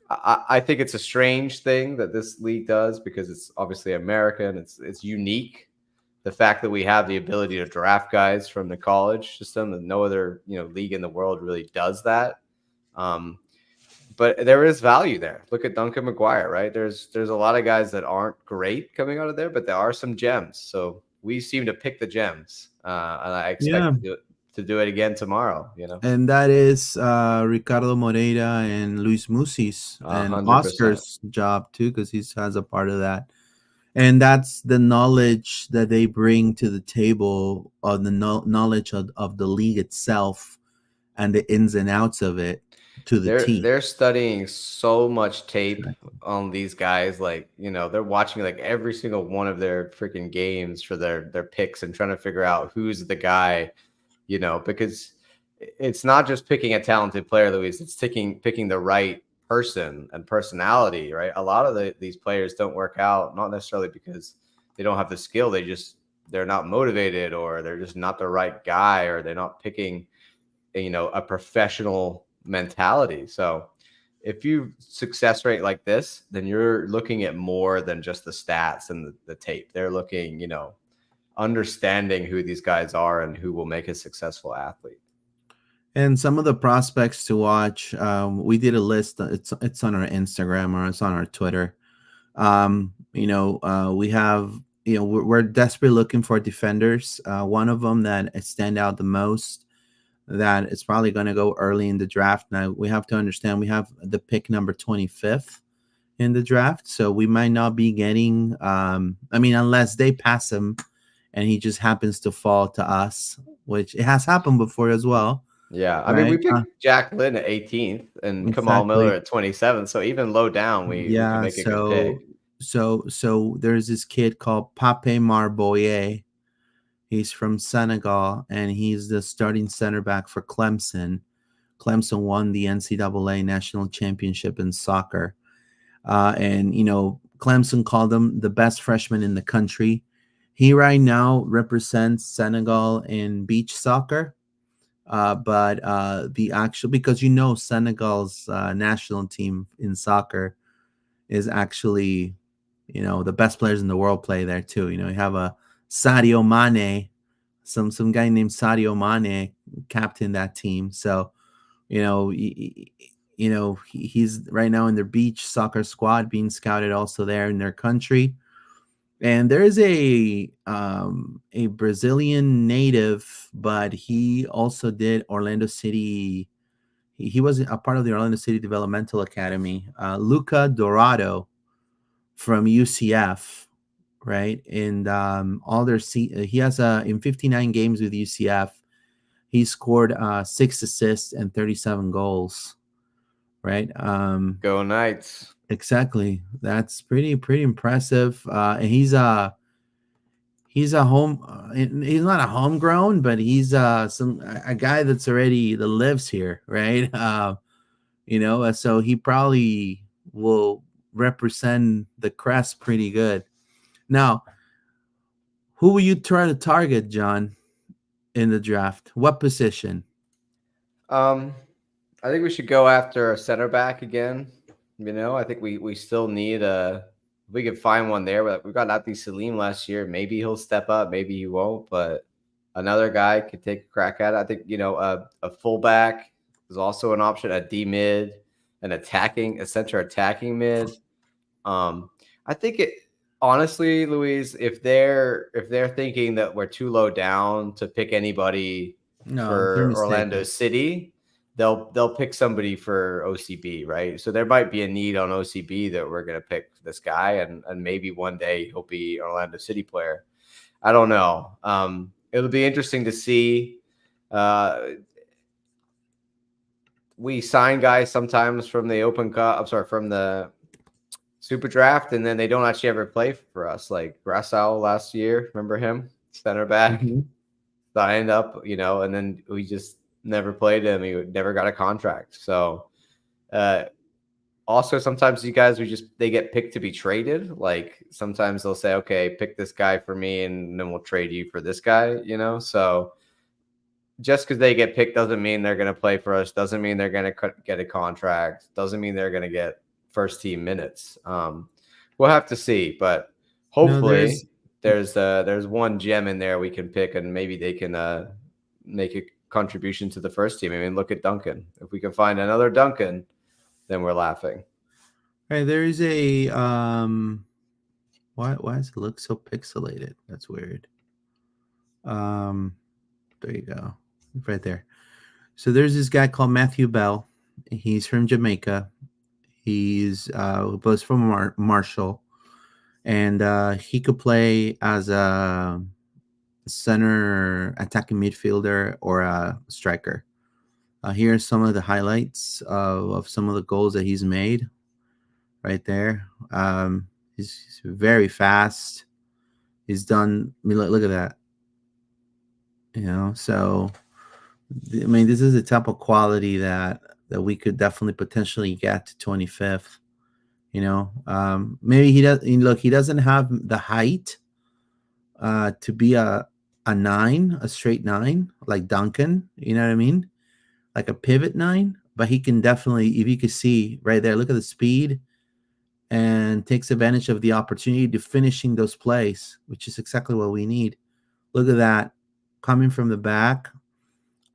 I think it's a strange thing that this league does, because it's obviously American. It's unique. The fact that we have the ability to draft guys from the college system, and no other league in the world really does that. But there is value there. Look at Duncan McGuire, right? There's a lot of guys that aren't great coming out of there, but there are some gems. So we seem to pick the gems, and I expect to do it again tomorrow. And that is Ricardo Moreira and Luis Musis and 100%. Oscar's job too, because he has a part of that. And that's the knowledge that they bring to the table, or the knowledge of the league itself and the ins and outs of it to the team. They're studying so much tape on these guys. Like, they're watching like every single one of their freaking games for their picks and trying to figure out who's the guy, because it's not just picking a talented player, Luis. It's picking the right person and personality, right? A lot of these players don't work out, not necessarily because they don't have the skill. They're not motivated, or they're just not the right guy, or they're not picking, a professional mentality. So if you success rate like this, then you're looking at more than just the stats and the tape. They're looking, understanding who these guys are and who will make a successful athlete. And some of the prospects to watch, we did a list. It's on our Instagram, or it's on our Twitter. We have, we're desperately looking for defenders. One of them that stand out the most, that is probably going to go early in the draft. Now, we have to understand we have the pick number 25th in the draft, so we might not be getting, unless they pass him and he just happens to fall to us, which it has happened before as well. Yeah, I mean, we picked Jack Lynn at 18th and Kamal Miller at 27th, so even low down, we can make a good pick. So there's this kid called Pape Marboye. He's from Senegal, and he's the starting center back for Clemson. Clemson won the NCAA national championship in soccer. And Clemson called him the best freshman in the country. He right now represents Senegal in beach soccer. But the actual, because Senegal's national team in soccer is actually, the best players in the world play there too. You have a Sadio Mane, some guy named Sadio Mane captain that team. So, he's right now in their beach soccer squad being scouted also there in their country. And there is a Brazilian native, but he also did Orlando City. He was a part of the Orlando City Developmental Academy. Luca Dorado from UCF, right? And all their he has in 59 games with UCF, he scored 6 assists and 37 goals, right? Go Knights. Exactly. That's pretty impressive. And he's a home. He's not a homegrown, but he's a guy that's already that lives here, right? So he probably will represent the crest pretty good. Now, who will you try to target, John, in the draft? What position? I think we should go after a center back again. I think we still need if we could find one there. But we got Abdi Salim last year. Maybe he'll step up. Maybe he won't. But another guy could take a crack at it. I think a fullback is also an option. A D mid, a center attacking mid. I think it honestly, Luis, if they're thinking that we're too low down to pick anybody No, they're for Orlando mistaken. City, they'll pick somebody for OCB, right? So there might be a need on OCB that we're gonna pick this guy, and maybe one day he'll be an Orlando City player. I don't know. It'll be interesting to see. We sign guys sometimes from the Open Cup. I'm sorry, from the Super Draft, and then they don't actually ever play for us. Like Grassau last year, remember him, center back, signed up, and then we just never played him. He never got a contract. So, also sometimes these guys they get picked to be traded. Like sometimes they'll say, "Okay, pick this guy for me, and then we'll trade you for this guy." So just because they get picked doesn't mean they're going to play for us. Doesn't mean they're going to get a contract. Doesn't mean they're going to get first team minutes. We'll have to see, but hopefully there's one gem in there we can pick, and maybe they can make a contribution to the first team. I mean, look at Duncan. If we can find another Duncan, then we're laughing. Hey, there is a why does it look so pixelated? That's weird. There you go, right there. So there's this guy called Matthew Bell. He's from Jamaica. He's was from Marshall, and he could play as a center attacking midfielder or a striker. Here are some of the highlights of some of the goals that he's made right there. He's very fast. He's done. I mean, look at that. So I mean, this is the type of quality that we could definitely potentially get to 25th. Maybe he does. Look, he doesn't have the height to be a 9, a straight 9 like Duncan. You know what I mean? Like a pivot 9. But he can definitely, if you can see right there, look at the speed, and takes advantage of the opportunity to finishing those plays, which is exactly what we need. Look at that, coming from the back.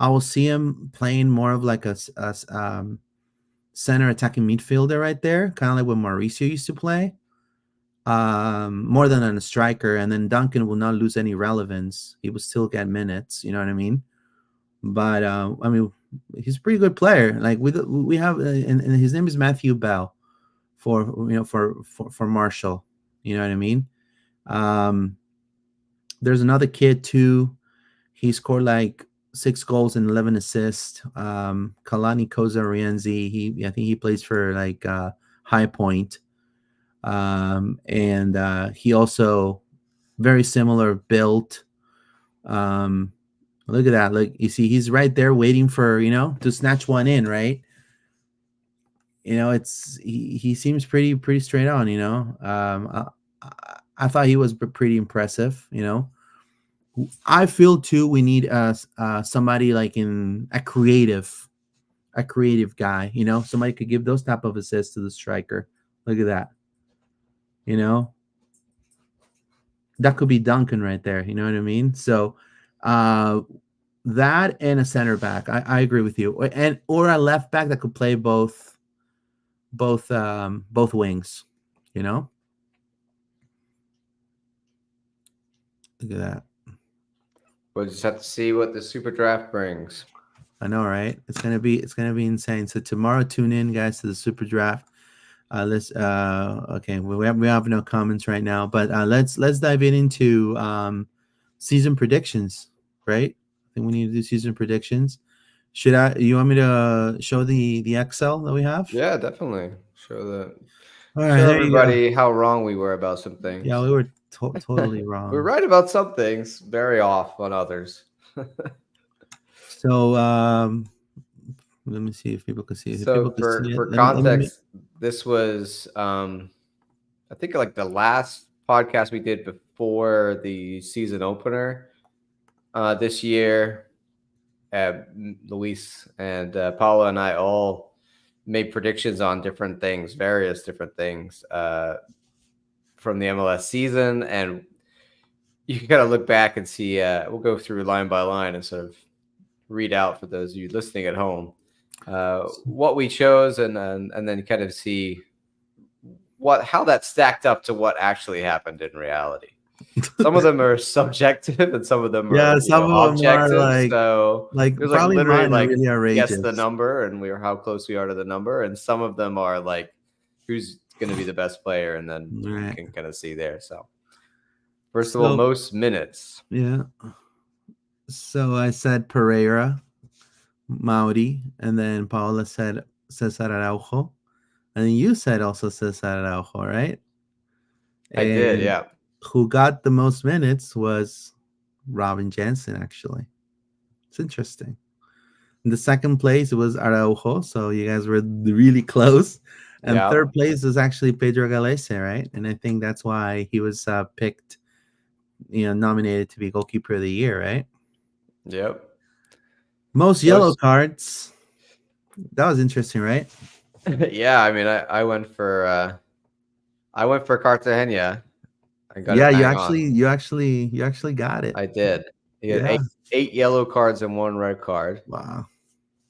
I will see him playing more of like a center attacking midfielder right there, kind of like what Mauricio used to play, more than a striker. And then Duncan will not lose any relevance. He will still get minutes. You know what I mean? But I mean, he's a pretty good player. Like we have, and his name is Matthew Bell for Marshall. You know what I mean? There's another kid too. He scored like 6 goals and 11 assists. Kalani Koza Rienzi. I think he plays for like High Point. And he also very similar built. Look at that. Look, you see, he's right there waiting for, to snatch one in, right? He seems pretty straight on, I thought he was pretty impressive, I feel too we need somebody like in a creative guy, somebody could give those type of assists to the striker. Look at that. That could be Duncan right there, you know what I mean? So that and a center back. I agree with you, or a left back that could play both wings. You know, look at that. We'll just have to see what the super draft brings. I know, right? It's gonna be insane. So tomorrow, tune in, guys, to the super draft. Let's okay. We have no comments right now, but let's dive into season predictions. Right? I think we need to do season predictions. You want me to show the Excel that we have? Yeah, definitely. Show All right, show there you go. everybody how wrong we were about some things. Yeah, we were totally wrong. We're right about some things, very off on others. So let me see if people can see it. So for context, this was I think like the last podcast we did before the season opener this year. Luis and Paula and I all made predictions on different things, various different things from the MLS season, and you can kind of look back and see. We'll go through line by line and sort of read out for those of you listening at home what we chose, and then kind of see how that stacked up to what actually happened in reality. Some of them are subjective, and some of them are some of them objective. are So like it was probably literally like really outrageous. guess the number, and how close we are to the number. And some of them are like who's going to be the best player, and then you can kind of see there. So first of all, most minutes. Yeah. So I said Pereira, Mauri, and then Paula said Cesar Araujo, and then you said also Cesar Araujo, right? I did, yeah. Who got the most minutes was Robin Jansen, actually. It's interesting. In the second place, it was Araujo, so you guys were really close. And third place was actually Pedro Galese, right? And I think that's why he was picked, nominated to be goalkeeper of the year, right? Yep. Most yellow cards. That was interesting, right? Yeah, I mean, I went for Cartagena. You actually got it. I did. He had 8 yellow cards and 1 red card. Wow.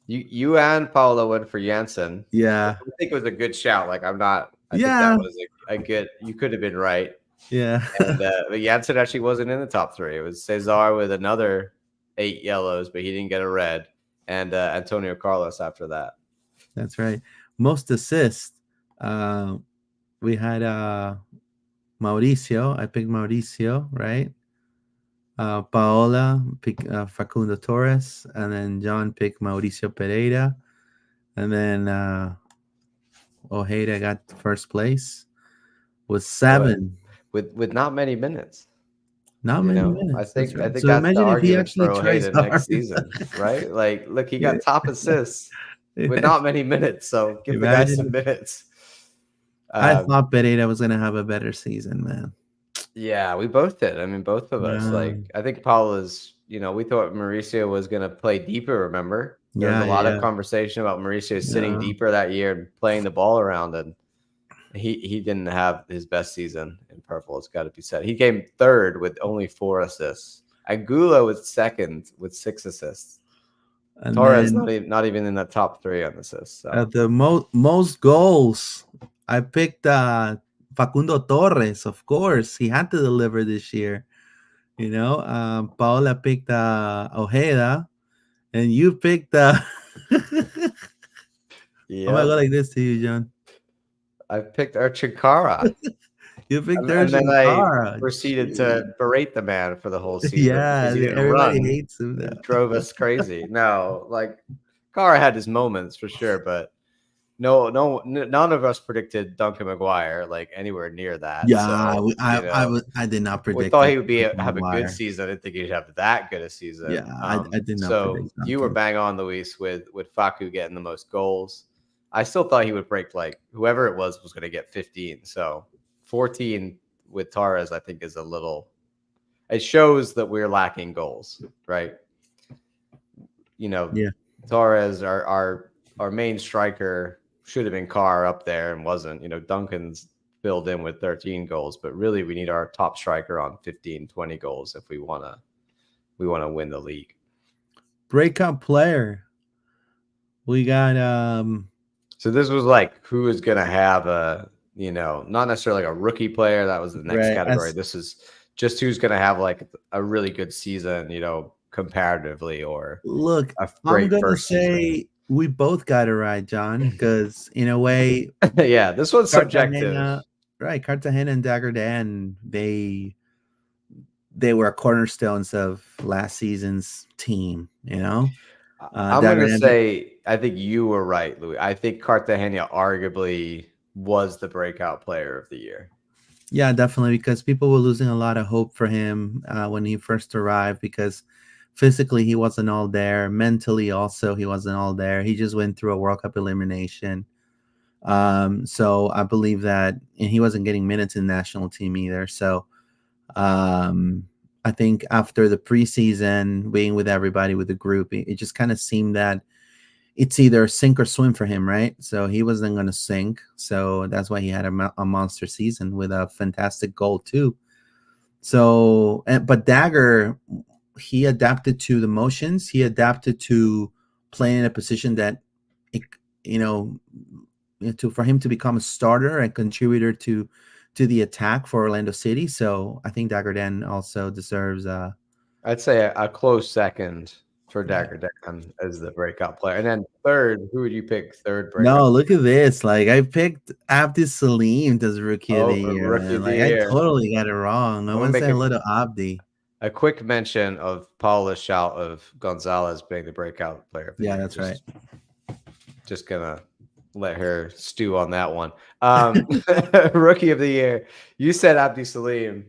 You and Paula went for Jansen. Yeah. I think it was a good shout. Like think that was a good. You could have been right. Yeah. And but Jansen actually wasn't in the top 3. It was Cesar with another 8 yellows, but he didn't get a red, and Antonio Carlos after that. That's right. Most assists. We had Mauricio. I picked Mauricio, right? Paola picked Facundo Torres, and then John picked Mauricio Pereira, and then Ojeda got first place with 7 with not many minutes. Not many minutes. I think so that's imagine the if he argument actually for tries Ojeda next hard. season, right? Like, look, he got top assists with not many minutes, so give the guy some minutes. I thought Pereira was going to have a better season, man. Yeah, we both did. I mean, both of us. Like, I think Paula's, we thought Mauricio was going to play deeper, remember? There was a lot of conversation about Mauricio sitting deeper that year and playing the ball around, and he didn't have his best season in purple. It's got to be said. He came 3rd with only 4 assists. Aguila was 2nd with 6 assists. And Torres not even in the top 3 on assists. So. The most goals, I picked Facundo Torres, of course. He had to deliver this year. Paola picked Ojeda, and you picked I'm gonna go like this to you, John. I picked Archikara. You picked Archikara. And then I proceeded to berate the man for the whole season. Yeah, everybody hates him now. It drove us crazy. No, like Kara had his moments for sure, but none of us predicted Duncan McGuire like anywhere near that. Yeah, so, I did not predict. We thought he would have a good season. I didn't think he'd have that good a season. Yeah, I did not. So you were bang on, Luis, with Facu getting the most goals. I still thought he would break like whoever it was going to get 15. So 14 with Torres, I think, is a little. It shows that we're lacking goals, right? Torres, our main striker, should have been Carr up there and wasn't. Duncan's filled in with 13 goals, but really we need our top striker on 15, 20 goals if we want to win the league. Breakout player. We got So this was like who is going to have a, not necessarily like a rookie player. That was the next right. category. This is just who's going to have like a really good season, comparatively, or Look, a I'm great gonna first season. say we both got it right, John, because in a way, Yeah, this one's subjective. Cartagena, right? Cartagena and Dagger Dan, they were cornerstones of last season's team. I'm going Dagger to Dan, say, I think you were right, Louis. I think Cartagena arguably was the breakout player of the year. yeah, definitely, because people were losing a lot of hope for him when he first arrived, because physically he wasn't all there, mentally also he wasn't all there. He just went through a World Cup elimination. So I believe that, and he wasn't getting minutes in the national team either. So I think after the preseason, being with everybody, with the group, it just kind of seemed that it's either sink or swim for him, right? So he wasn't going to sink. So that's why he had a monster season with a fantastic goal too. So, but Dagger, he adapted to the motions. He adapted to playing in a position that, you know, for him to become a starter and contributor to the attack for Orlando City. So I think Dagger Dan also deserves I'd say a close second for Dagger Dan as the breakout player. And then third, who would you pick third breakout? No, look at this. Like, I picked Abdi Salim as rookie of the year. Rookie of Man. the Like, year. I totally got it wrong. I I'm want gonna to say make a little Abdi. a quick mention of Paula's shout of Gonzalez being the breakout player of the year. Yeah, that's right. Just gonna let her stew on that one. Rookie of the year. You said Abdi Salim.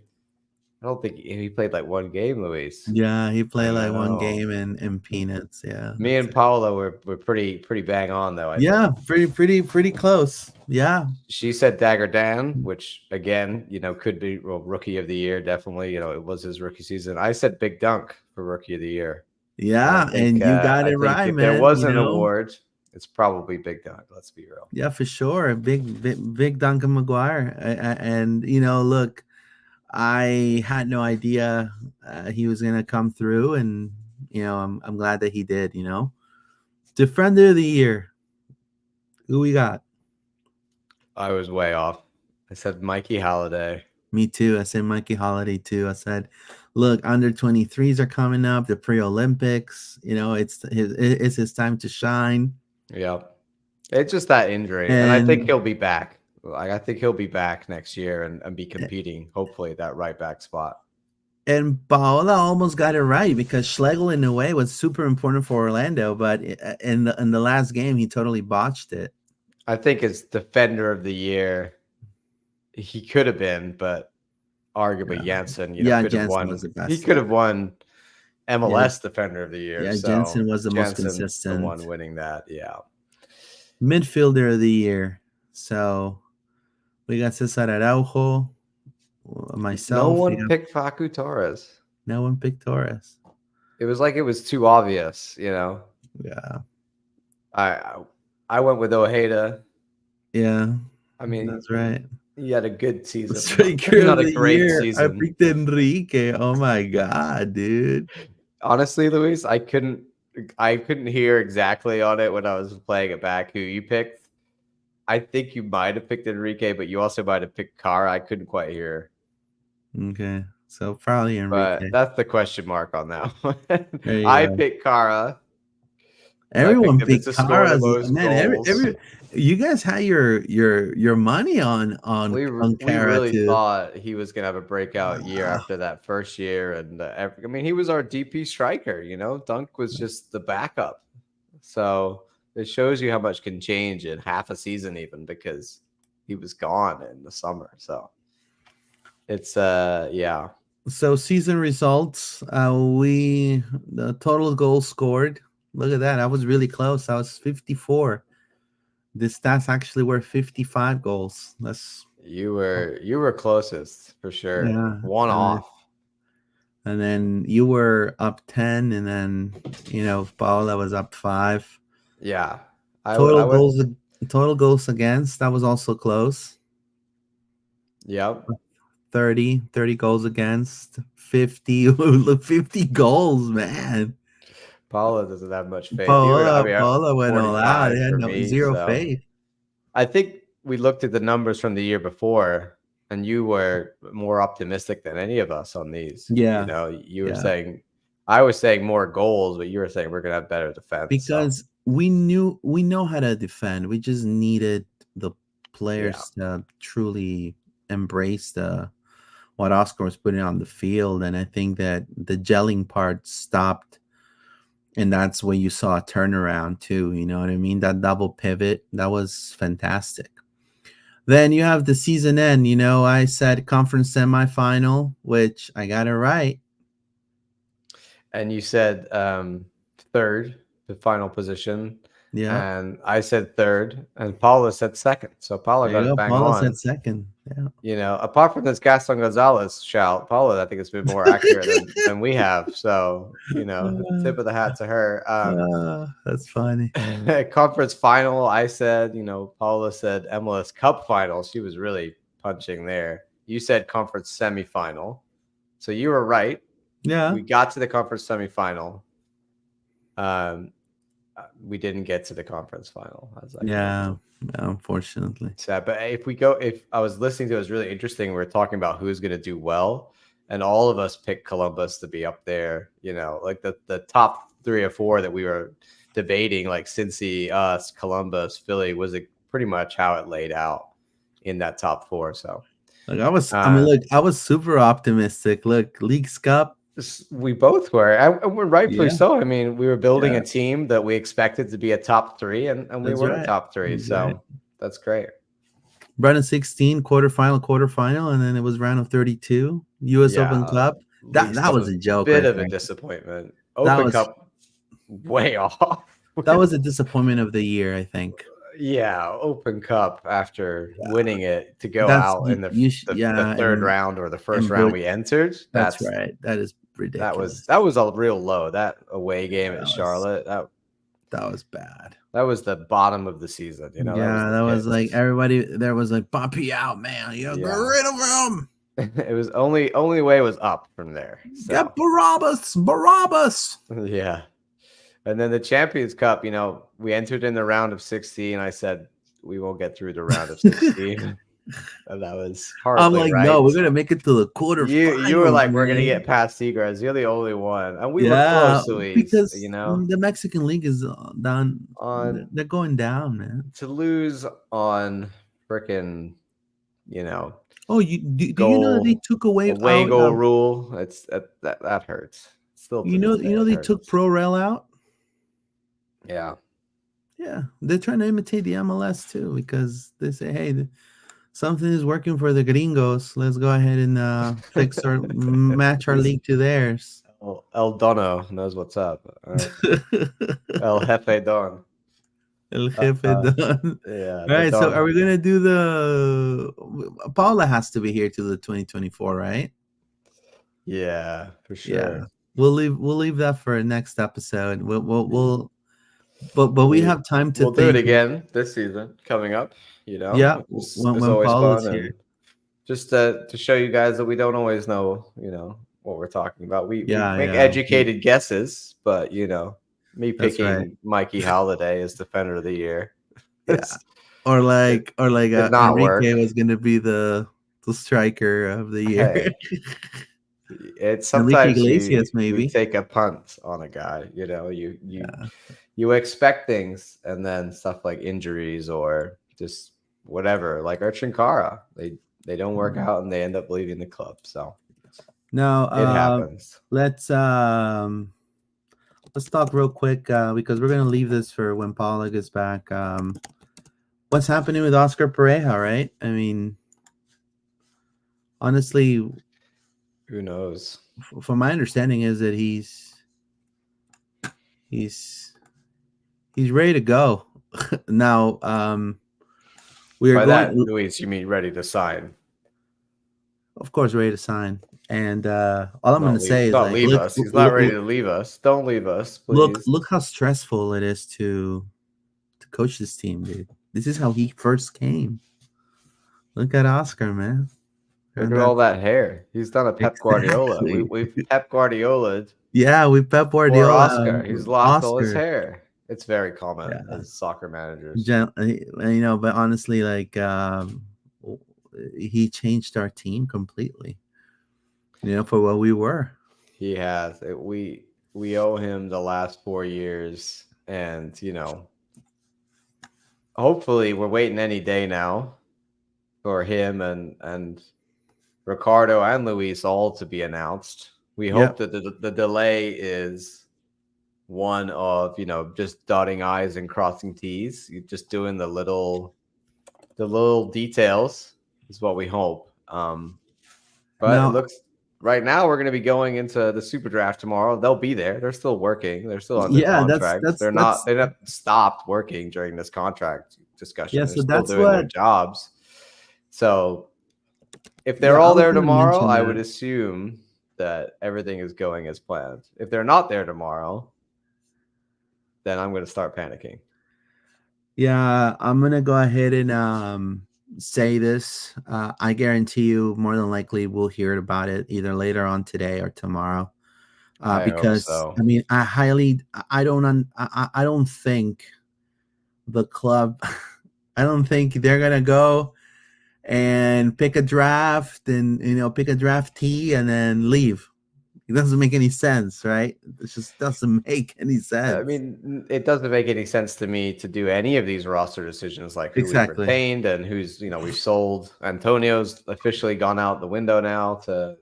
I don't think he played like one game, Luis. Yeah, he played like one know. game in Peanuts. Yeah. Me and Paula were pretty bang on though. I think. Pretty close. Yeah. She said Dagger Dan, which again, could be rookie of the year. Definitely, it was his rookie season. I said Big Dunk for rookie of the year. Yeah, and you got it right, if man. there was an award, it's probably Big Dunk. Let's be real. Yeah, for sure. Big Duncan McGuire. And look, I had no idea he was gonna come through, and I'm glad that he did. Defender of the year. Who we got? I was way off. I said Mikey Holiday. Me too. I said Mikey Holiday too. I said, look, under 23s are coming up. The pre-Olympics. It's his time to shine. Yep. It's just that injury, and I think he'll be back. I think he'll be back next year and be competing, hopefully, at that right back spot. And Paola almost got it right, because Schlegel, in a way, was super important for Orlando, but in the last game, he totally botched it. I think as defender of the year, he could have been, but arguably Janssen, could Janssen have won. Was the best. He could have won MLS defender of the year. Yeah, so Janssen was the most consistent, the one winning that. Yeah. Midfielder of the year. So we got Cesar Araujo, myself. No one picked Facu Torres. No one picked Torres. It was like it was too obvious, Yeah. I went with Ojeda. Yeah. I mean, that's right. He had a good season. Not a great season. I picked Enrique. Oh my god, dude. Honestly, Luis, I couldn't hear exactly on it when I was playing it back who you picked. I think you might have picked Enrique, but you also might have picked Cara. I couldn't quite hear. Okay. So probably Enrique. But that's the question mark on that one. I picked Cara. Everyone picked Cara. Man, you guys had your money on we Cara really too. thought he was gonna have a breakout year after that first year, and I mean, he was our DP striker. Dunk was just the backup. So it shows you how much can change in half a season, even, because he was gone in the summer. So it's yeah. So season results, the total goals scored. Look at that. I was really close. I was 54. The stats actually were 55 goals. You were closest for sure. Yeah, one off. And then you were up 10, and then Paola was up 5. Yeah. Total goals against, that was also close. Yep. 30 goals against, 50. Look, 50 goals, man. Paula doesn't have much faith. Paula went all out. 45 They had for no me, zero so. faith. I think we looked at the numbers from the year before, and you were more optimistic than any of us on these. Yeah. You know, you were Yeah. saying, I was saying more goals, but you were saying we're going to have better defense. Because we know how to defend. We just needed the players to truly embrace what Oscar was putting on the field. And I think that the gelling part stopped. And that's where you saw a turnaround too. You know what I mean? That double pivot, that was fantastic. Then you have the season end. You know, I said conference semifinal, which I got it right. And you said third, the final position. Yeah. And I said third, and Paula said second. So Paula got it bang Paula on. said second. Yeah. You know, apart from this Gaston Gonzalez shout, Paula, I think it's been more accurate than we have. So, you know, tip of the hat to her. That's funny. Conference final, I said, you know, Paula said MLS Cup final. She was really punching there. You said conference semifinal. So you were right. Yeah. We got to the conference semifinal. We didn't get to the conference final. Yeah, unfortunately. Sad. But if I was listening to it, was really interesting. We were talking about who's going to do well, and all of us picked Columbus to be up there. You know, like the top 3 or 4 that we were debating, like Cincy, us, Columbus, Philly, was pretty much how it laid out in that top 4. So, like I was super optimistic. Look, League's Cup. We both were, and we're rightfully so. I mean, we were building a team that we expected to be a top 3, and we were a top 3. So that's great. Round of 16, quarterfinal, and then it was round of 32. U.S. Open Cup. That was a joke. Bit of a disappointment. Open Cup, way off. That was a disappointment of the year, I think. Yeah, Open Cup after winning it to go out in the third round or the first round we entered. That's right. That is ridiculous. That was a real low. That away game at Charlotte. That was bad. That was the bottom of the season. You know. Yeah, that was like everybody there was like Poppy out, man. You get rid of him. It was only way was up from there. So. Yeah, Barabbas. Yeah. And then the Champions Cup, you know, we entered in the round of 16. I said we won't get through the round of 16. And that was hardly I'm like, right. no, we're gonna make it to the quarterfinals. You were like, we're gonna get past Seagrass. You're the only one, and we were close to it because you know the Mexican League is down. They're going down, man. To lose on freaking, you know. Oh, do you know that they took away goal rule? It's that hurts. Still, you know they took Pro Rel out. Yeah. Yeah, they're trying to imitate the MLS too because they say, hey, something is working for the gringos. Let's go ahead and match our league to theirs. Well, El Dono knows what's up. El Jefe Don. El Jefe Don. Yeah. All right, so are we going to do Paula has to be here to the 2024, right? Yeah, for sure. Yeah. We'll leave that for a next episode. But we have time to. We'll do it again this season coming up. You know, yeah. When Paula's here, just to show you guys that we don't always know, you know, what we're talking about. We make educated guesses, but you know, me picking Mikey Holiday as Defender of the Year, or like Enrique was going to be the striker of the year. Hey. It's sometimes Iglesias, maybe you take a punt on a guy. You know, you expect things, and then stuff like injuries or just whatever, like Urchinkara, they don't work out, and they end up leaving the club. So now it happens. Let's talk real quick because we're gonna leave this for when Paula gets back. What's happening with Oscar Pareja? Right? I mean, honestly. Who knows? From my understanding is that he's ready to go. Now, we are By going. That, Luis, you mean ready to sign? Of course, ready to sign. And all I'm going to say is, don't leave us. He's not ready to leave us. Don't leave us, please. Look how stressful it is to coach this team, dude. This is how he first came. Look at Oscar, man. Look And at all that's that hair. He's done a Pep Guardiola. exactly. We've Pep Guardiola'd Yeah, we Pep for Guardiola, Oscar. He's lost all his Oscar. hair. It's very common Yeah, as soccer managers. but honestly, like he changed our team completely. For what we were. He has. We owe him the last 4 years, and hopefully we're waiting any day now for him and Ricardo and Luis all to be announced. We hope Yeah. that the delay is one of just dotting I's and crossing T's. You're just doing the little details is what we hope. But it Now, looks right now we're going to be going into the super draft tomorrow. They'll be there. They're still working. They're still under yeah, contract. They're not. They haven't stopped working during this contract discussion. yeah. They're So still that's doing their what. jobs. So if they're Yeah, I all was there gonna tomorrow, mention I would that. assume that everything is going as planned. If they're not there tomorrow, then I'm going to start panicking. Yeah, I'm gonna go ahead and say this. I guarantee you, more than likely, we'll hear about it either later on today or tomorrow. I hope Because so. I mean, I don't think the club. I don't think they're gonna go and pick a draft and pick a draftee and then leave. It doesn't make any sense, right? It just doesn't make any sense. I mean, it doesn't make any sense to me to do any of these roster decisions, like who we've Exactly. retained and who's, we've sold. Antonio's officially gone out the window now to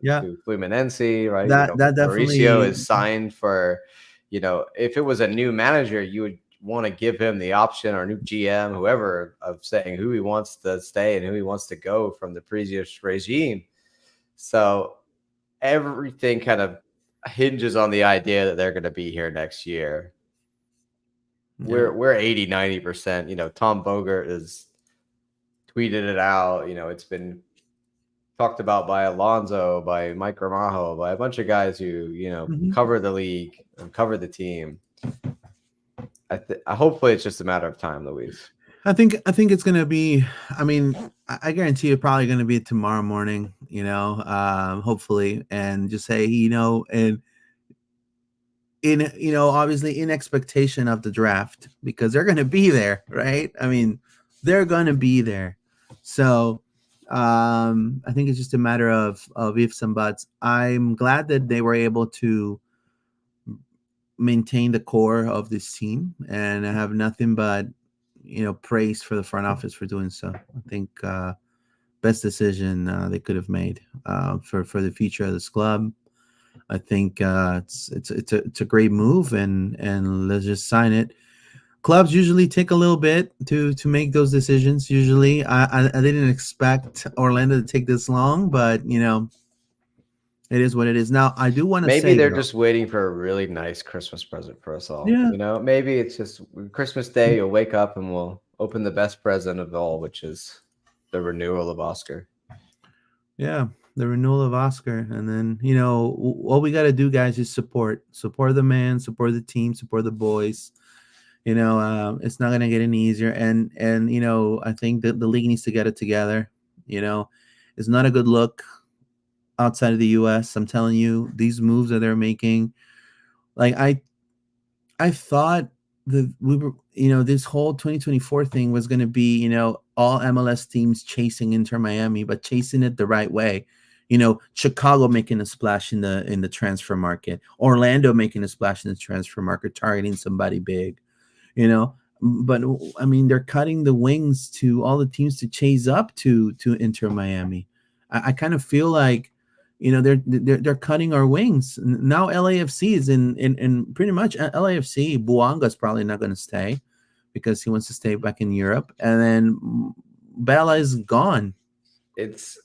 Fluminense, right? That Mauricio definitely. is signed for, if it was a new manager, you would want to give him the option, or new GM, whoever, of saying who he wants to stay and who he wants to go from the previous regime. So everything kind of hinges on the idea that they're going to be here next year. Yeah. We're 80-90%. Tom Bogert has tweeted it out. It's been talked about by Alonso, by Mike Ramajo, by a bunch of guys who cover the league and cover the team. Hopefully it's just a matter of time, Luis. I think it's gonna be. I mean, I guarantee it's probably gonna be tomorrow morning. Hopefully, and just say and in obviously in expectation of the draft, because they're gonna be there, right? I mean, they're gonna be there. So I think it's just a matter of ifs and buts. I'm glad that they were able to maintain the core of this team, and I have nothing but praise for the front office for doing so. I think best decision they could have made for the future of this club. I think it's a great move, and let's just sign it. Clubs usually take a little bit to make those decisions. Usually, I didn't expect Orlando to take this long, but it is what it is. Now, I do want to say maybe they're just waiting for a really nice Christmas present for us all. Yeah. Maybe it's just Christmas Day. You'll wake up and we'll open the best present of all, which is the renewal of Oscar. Yeah, the renewal of Oscar. And then, all we got to do, guys, is support the man, support the team, support the boys. It's not going to get any easier. And I think that the league needs to get it together. It's not a good look outside of the US. I'm telling you, these moves that they're making, like I thought that we were, this whole 2024 thing was going to be, all MLS teams chasing Inter Miami, but chasing it the right way. Chicago making a splash in the transfer market, Orlando making a splash in the transfer market, targeting somebody big, but I mean, they're cutting the wings to all the teams to chase up to Inter Miami. I kind of feel like, they're cutting our wings now. LAFC is in pretty much LAFC. Buanga's probably not going to stay because he wants to stay back in Europe, and then Bella is gone. It's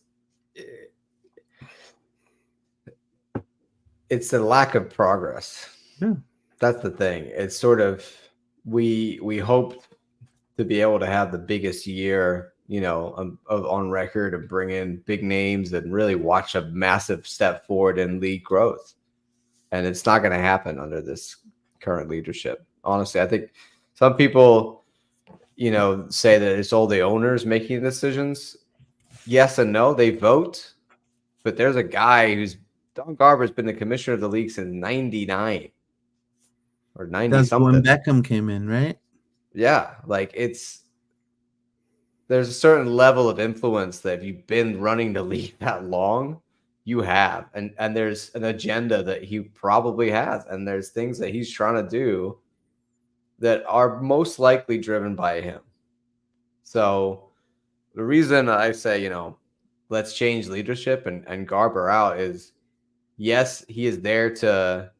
a lack of progress. Yeah, that's the thing. It's sort of we hoped to be able to have the biggest year on record and bring in big names and really watch a massive step forward in league growth. And it's not going to happen under this current leadership. Honestly, I think some people, say that it's all the owners making decisions. Yes and no. They vote, but there's a guy who's Don Garber's been the commissioner of the league since 99 or 90 That's when something. Beckham came in, right? Yeah, like there's a certain level of influence that if you've been running the league that long, you have. And there's an agenda that he probably has. And there's things that he's trying to do that are most likely driven by him. So the reason I say, let's change leadership and Garber out is, yes, he is there to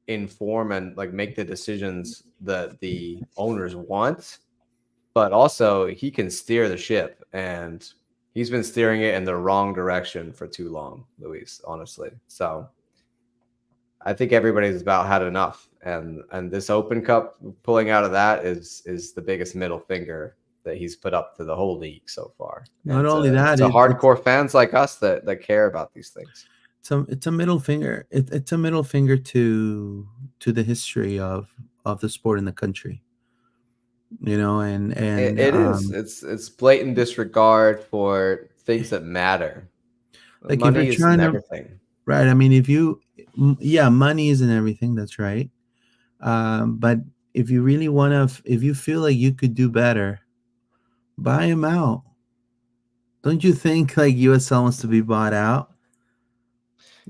inform and like make the decisions that the owners want, but also he can steer the ship, and he's been steering it in the wrong direction for too long, Luis, honestly. So I think everybody's about had enough, and this Open Cup, pulling out of that is the biggest middle finger that he's put up to the whole league so far. Not only that, to hardcore fans like us that care about these things. It's a middle finger. It's a middle finger to the history of the sport in the country. And it is. It's blatant disregard for things that matter. Like money if you're trying isn't everything. Right. I mean, money isn't everything. That's right. But if you really if you feel like you could do better, buy him out. Don't you think like USL wants to be bought out?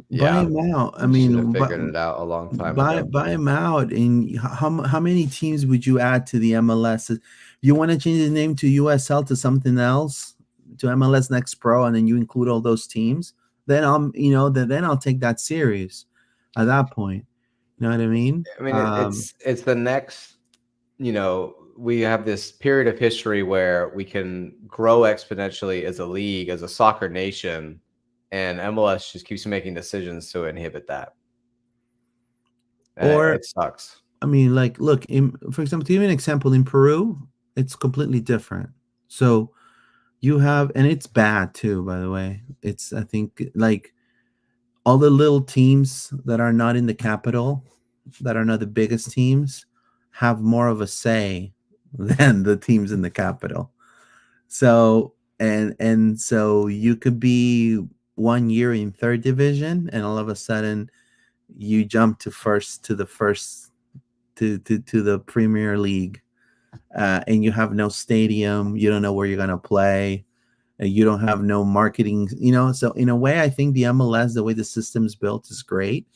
Yeah, buy him out. I should have mean, figured it out a long time ago. buy him out. And how many teams would you add to the MLS? You want to change the name to USL to something else, to MLS Next Pro, and then you include all those teams? Then I'll take that serious. At that point, you know what I mean? I mean, it's the next. We have this period of history where we can grow exponentially as a league, as a soccer nation. And MLS just keeps making decisions to inhibit that. And it sucks. I mean, like, look, for example, to give you an example, in Peru, it's completely different. So you have, and it's bad too, by the way. I think, like, all the little teams that are not in the capital, that are not the biggest teams, have more of a say than the teams in the capital. So, and so you could be 1 year in third division, and all of a sudden you jump to the Premier League, and you have no stadium. You don't know where you're going to play. You don't have no marketing, so in a way, I think the MLS, the way the system's built, is great.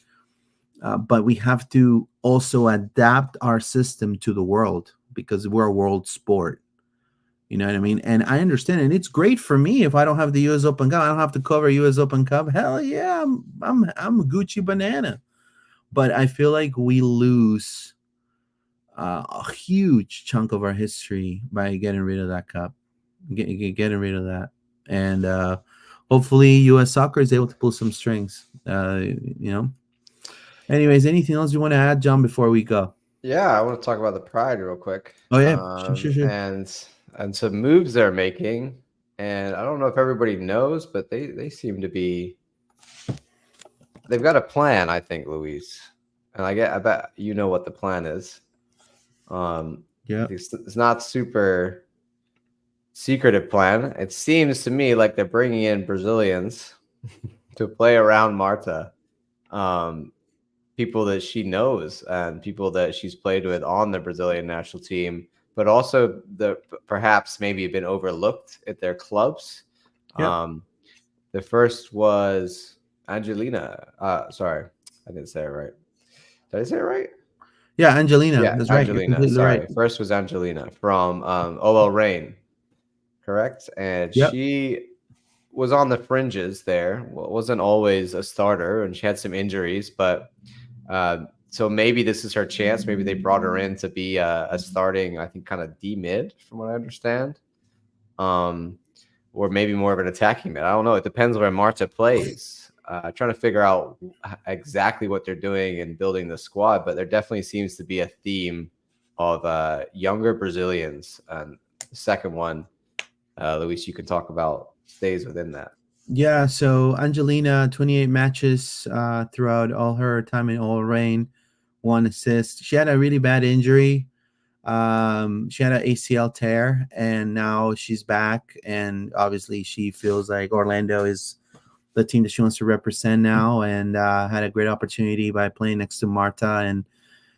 But we have to also adapt our system to the world, because we're a world sport. You know what I mean? And I understand, and it's great for me if I don't have the U.S. Open Cup. I don't have to cover U.S. Open Cup. Hell yeah, I'm Gucci banana. But I feel like we lose a huge chunk of our history by getting rid of that cup, getting rid of that, and hopefully U.S. Soccer is able to pull some strings. Anyways, anything else you want to add, John, before we go? Yeah, I want to talk about the Pride real quick. Oh yeah, sure. And some moves they're making, and I don't know if everybody knows, but they seem to be. They've got a plan, I think, Luis, and I bet you know what the plan is. Yeah, it's not super secretive plan. It seems to me like they're bringing in Brazilians to play around Marta. People that she knows and people that she's played with on the Brazilian national team, but also perhaps maybe been overlooked at their clubs. Yeah. The first was Angelina. Sorry, I didn't say it right. Did I say it right? Yeah, Angelina. Yeah, that's Angelina. Right. Sorry. Right. First was Angelina from OL Reign, correct? And she was on the fringes there. Well, wasn't always a starter, and she had some injuries, but so maybe this is her chance. Maybe they brought her in to be a starting, I think, kind of D mid, from what I understand, or maybe more of an attacking mid. I don't know. It depends where Marta plays. Trying to figure out exactly what they're doing and building the squad, but there definitely seems to be a theme of younger Brazilians. And the second one, Luis, you can talk about, stays within that. Yeah, so Angelina, 28 matches throughout all her time in OL Reign, 1 assist. She had a really bad injury. She had an ACL tear, and now she's back. And obviously, she feels like Orlando is the team that she wants to represent now, and had a great opportunity by playing next to Marta and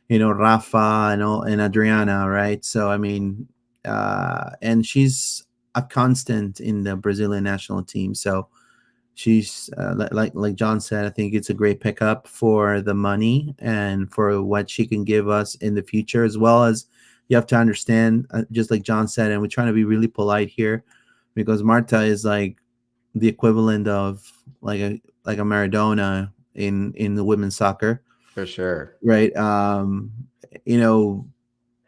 Rafa and Adriana, right? So I mean, and she's a constant in the Brazilian national team. So she's like John said, I think it's a great pickup for the money and for what she can give us in the future, as well as you have to understand, just like John said, and we're trying to be really polite here, because Marta is like the equivalent of like a Maradona in the women's soccer, For sure. right? We're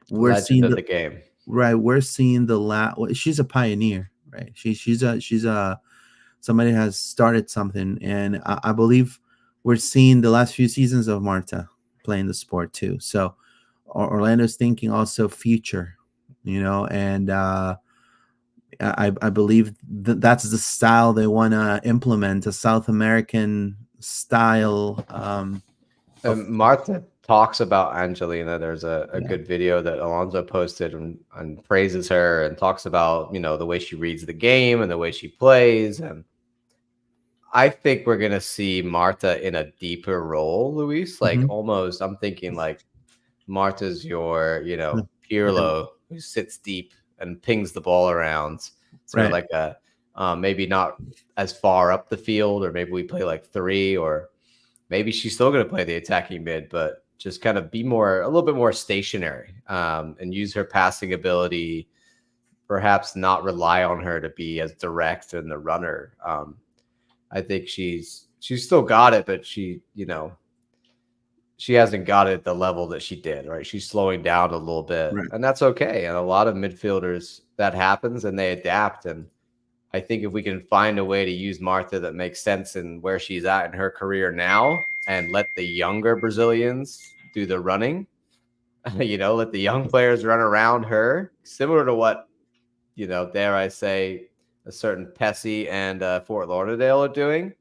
Legend seeing of the game. right. We're seeing she's a pioneer, right? She's a somebody has started something, and I believe we're seeing the last few seasons of Marta playing the sport too. So Orlando's thinking also future, and I believe that's the style they want to implement, a South American style. Martha talks about Angelina. There's a good video that Alonso posted and praises her and talks about, the way she reads the game and the way she plays. And I think we're going to see Marta in a deeper role, Luis. Like almost, I'm thinking like Marta's your, Pirlo, who sits deep and pings the ball around. Sort of like a maybe not as far up the field, or maybe we play like 3, or maybe she's still going to play the attacking mid, but just kind of be a little bit more stationary, and use her passing ability. Perhaps not rely on her to be as direct in the runner. I think she's still got it, but she hasn't got it at the level that she did, right? She's slowing down a little bit, and that's okay. And a lot of midfielders, that happens and they adapt. And I think if we can find a way to use Marta that makes sense in where she's at in her career now, and let the younger Brazilians do the running, let the young players run around her, similar to what, dare I say, a certain Pesci and Fort Lauderdale are doing.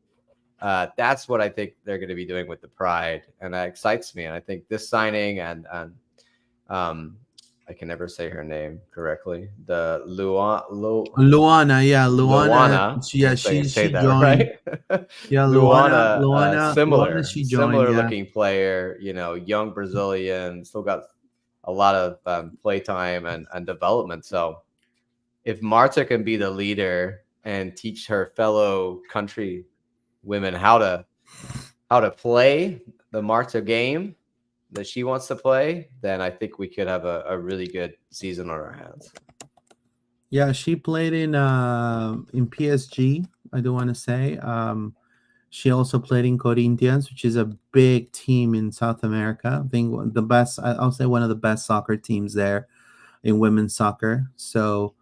That's what I think they're going to be doing with the Pride, and that excites me. And I think this signing and I can never say her name correctly. The Luana, yeah, Luana. She that joined. Right? Yeah, Luana. Similar She joined, looking player. Young Brazilian, still got a lot of playtime and development. So if Marta can be the leader and teach her fellow country women how to play the Marta game that she wants to play, then I think we could have a really good season on our hands. Yeah, she played in PSG, I do want to say. She also played in Corinthians, which is a big team in South America. I think I'll say one of the best soccer teams there in women's soccer. So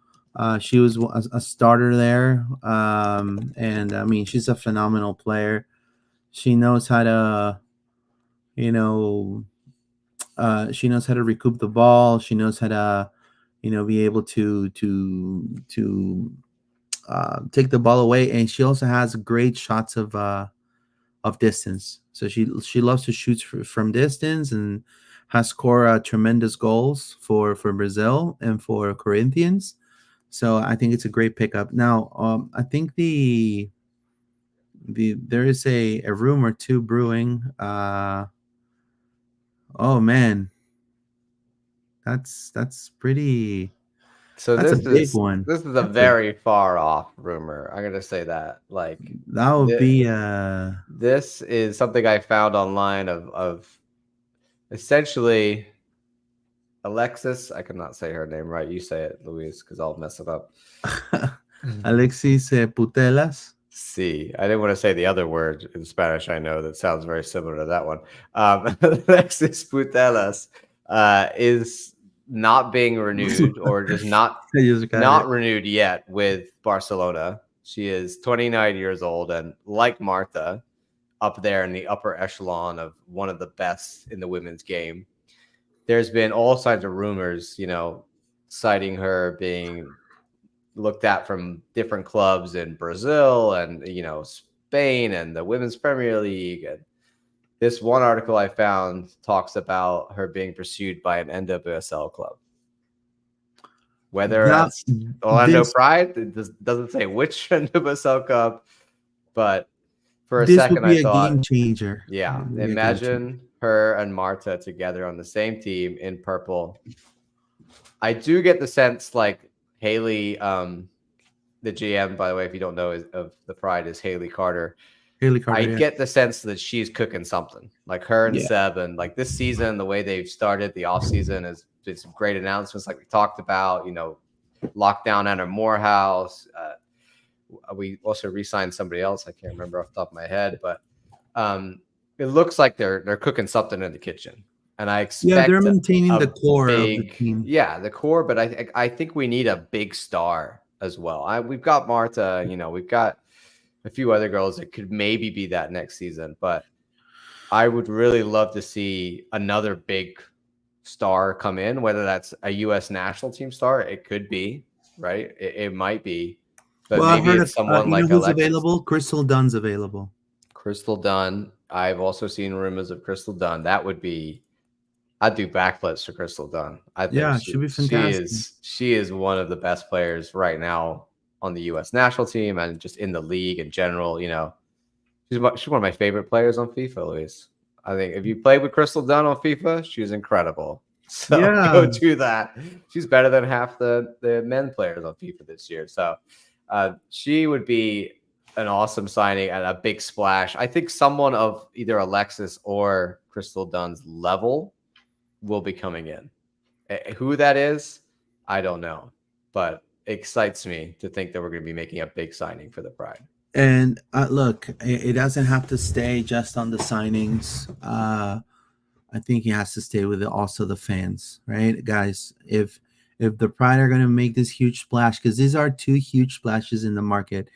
she was a starter there. And I mean, she's a phenomenal player. She knows how to, she knows how to recoup the ball. She knows how to, be able to take the ball away, and she also has great shots of distance. So she loves to shoot from distance, and has scored tremendous goals for Brazil and for Corinthians. So I think it's a great pickup. Now, I think there is a rumor too brewing. Oh man, that's pretty. So that's a big one. This is a very far off rumor. I'm gonna say that. Like that would be. This is something I found online of essentially Alexis. I cannot say her name right. You say it, Luis, because I'll mess it up. Alexis Putellas. See, I didn't want to say the other word in Spanish. I know that sounds very similar to that one. Alexis Putellas is not being renewed, or just not renewed yet with Barcelona. She is 29 years old, and like Marta, up there in the upper echelon of one of the best in the women's game. There's been all kinds of rumors, citing her being looked at from different clubs in Brazil and, Spain and the Women's Premier League. And this one article I found talks about her being pursued by an NWSL club. Whether that's Orlando Pride, it doesn't say which NWSL club, but For a This second, would be I a thought, game changer. yeah, It would be a game changer. imagine her and Marta together on the same team in purple. I do get the sense like Haley, the GM, by the way, if you don't know, of the Pride is Haley Carter. Haley I Carter, yeah. get the sense that she's cooking something, like her and Yeah. Seb, and like this season, the way they've started the off season has been some great announcements, like we talked about. Lockdown at her Morehouse. We also re-signed somebody else. I can't remember off the top of my head, but it looks like they're cooking something in the kitchen, and I expect Yeah, they're maintaining a the core of the big, team. yeah, the core. But I think we need a big star as well. We've got Marta. We've got a few other girls that could maybe be that next season, but I would really love to see another big star come in, whether that's a U.S. national team star. It could be, right? It might be, but Well, I maybe heard it's someone you know like who's Alexis. available? Crystal Dunn's available. Crystal Dunn. I've also seen rumors of Crystal Dunn. That would be, I'd do backflips for Crystal Dunn. I think Yeah, it should be fantastic. she is one of the best players right now on the U.S. national team and just in the league in general. She's one of my favorite players on FIFA, Luis. I think if you played with Crystal Dunn on FIFA, she's incredible. So Yeah. go do that. She's better than half the men players on FIFA this year. So she would be an awesome signing and a big splash. I think someone of either Alexis or Crystal Dunn's level will be coming in. Who that is, I don't know, but it excites me to think that we're going to be making a big signing for the Pride. And look, it doesn't have to stay just on the signings. I think it has to stay with also the fans, right, guys? If the Pride are going to make this huge splash, because these are two huge splashes in the market.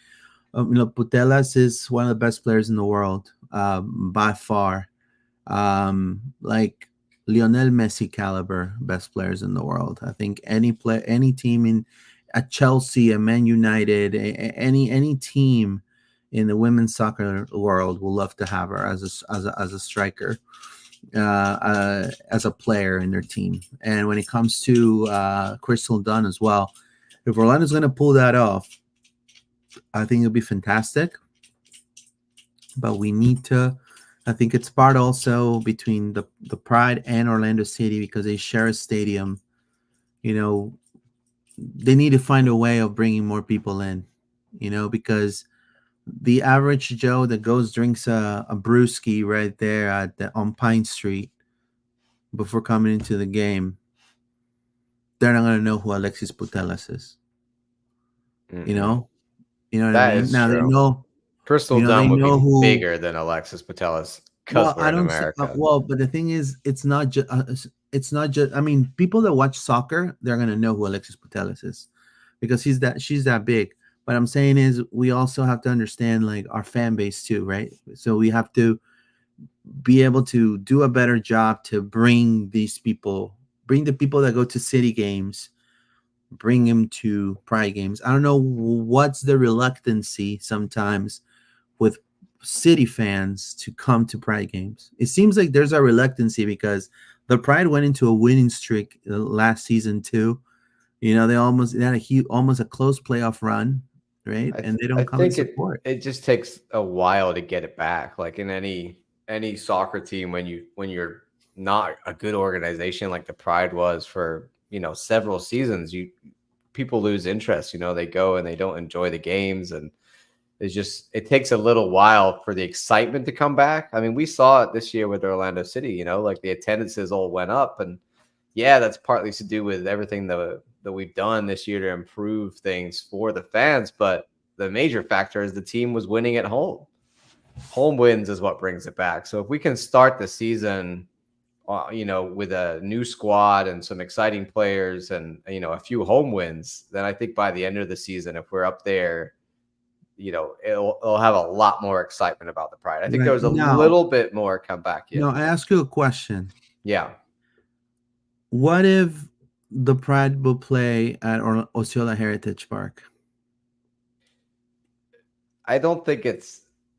Putellas is one of the best players in the world, by far. Like Lionel Messi caliber best players in the world. I think any team at Chelsea, a Man United, any team in the women's soccer world will love to have her as a striker, as a player in their team. And when it comes to Crystal Dunn as well, if Orlando's going to pull that off, I think it'll be fantastic. But we need to. I think it's part also between the Pride and Orlando City, because they share a stadium. They need to find a way of bringing more people in, because the average Joe that drinks a brewski right there on Pine Street before coming into the game, they're not going to know who Alexis Putellas is. Mm-hmm. You know what That I mean? is Now true. they know Crystal Dunn would be bigger than Alexis Putellas because we're in America. But the thing is, it's not just. I mean, people that watch soccer, they're gonna know who Alexis Putellas is, because she's that big. But I'm saying is, we also have to understand like our fan base too, right? So we have to be able to do a better job to bring the people that go to city games, bring them to Pride games. I don't know what's the reluctancy sometimes with city fans to come to Pride games. It seems like there's a reluctancy because the Pride went into a winning streak last season too. They had almost a close playoff run, right? And they don't come and support. It just takes a while to get it back. Like in any soccer team, when you're not a good organization like the Pride was for several seasons, people lose interest. They go and they don't enjoy the games, and it takes a little while for the excitement to come back. I mean, we saw it this year with Orlando City, like the attendances all went up, and yeah, that's partly to do with everything that we've done this year to improve things for the fans. But the major factor is the team was winning at home. Home wins is what brings it back. So if we can start the season, with a new squad and some exciting players and, a few home wins, then I think by the end of the season, if we're up there, it'll have a lot more excitement about the Pride. I think there was a little bit more comeback. No, I ask you a question. Yeah. What if the Pride will play at Osceola Heritage Park? I don't think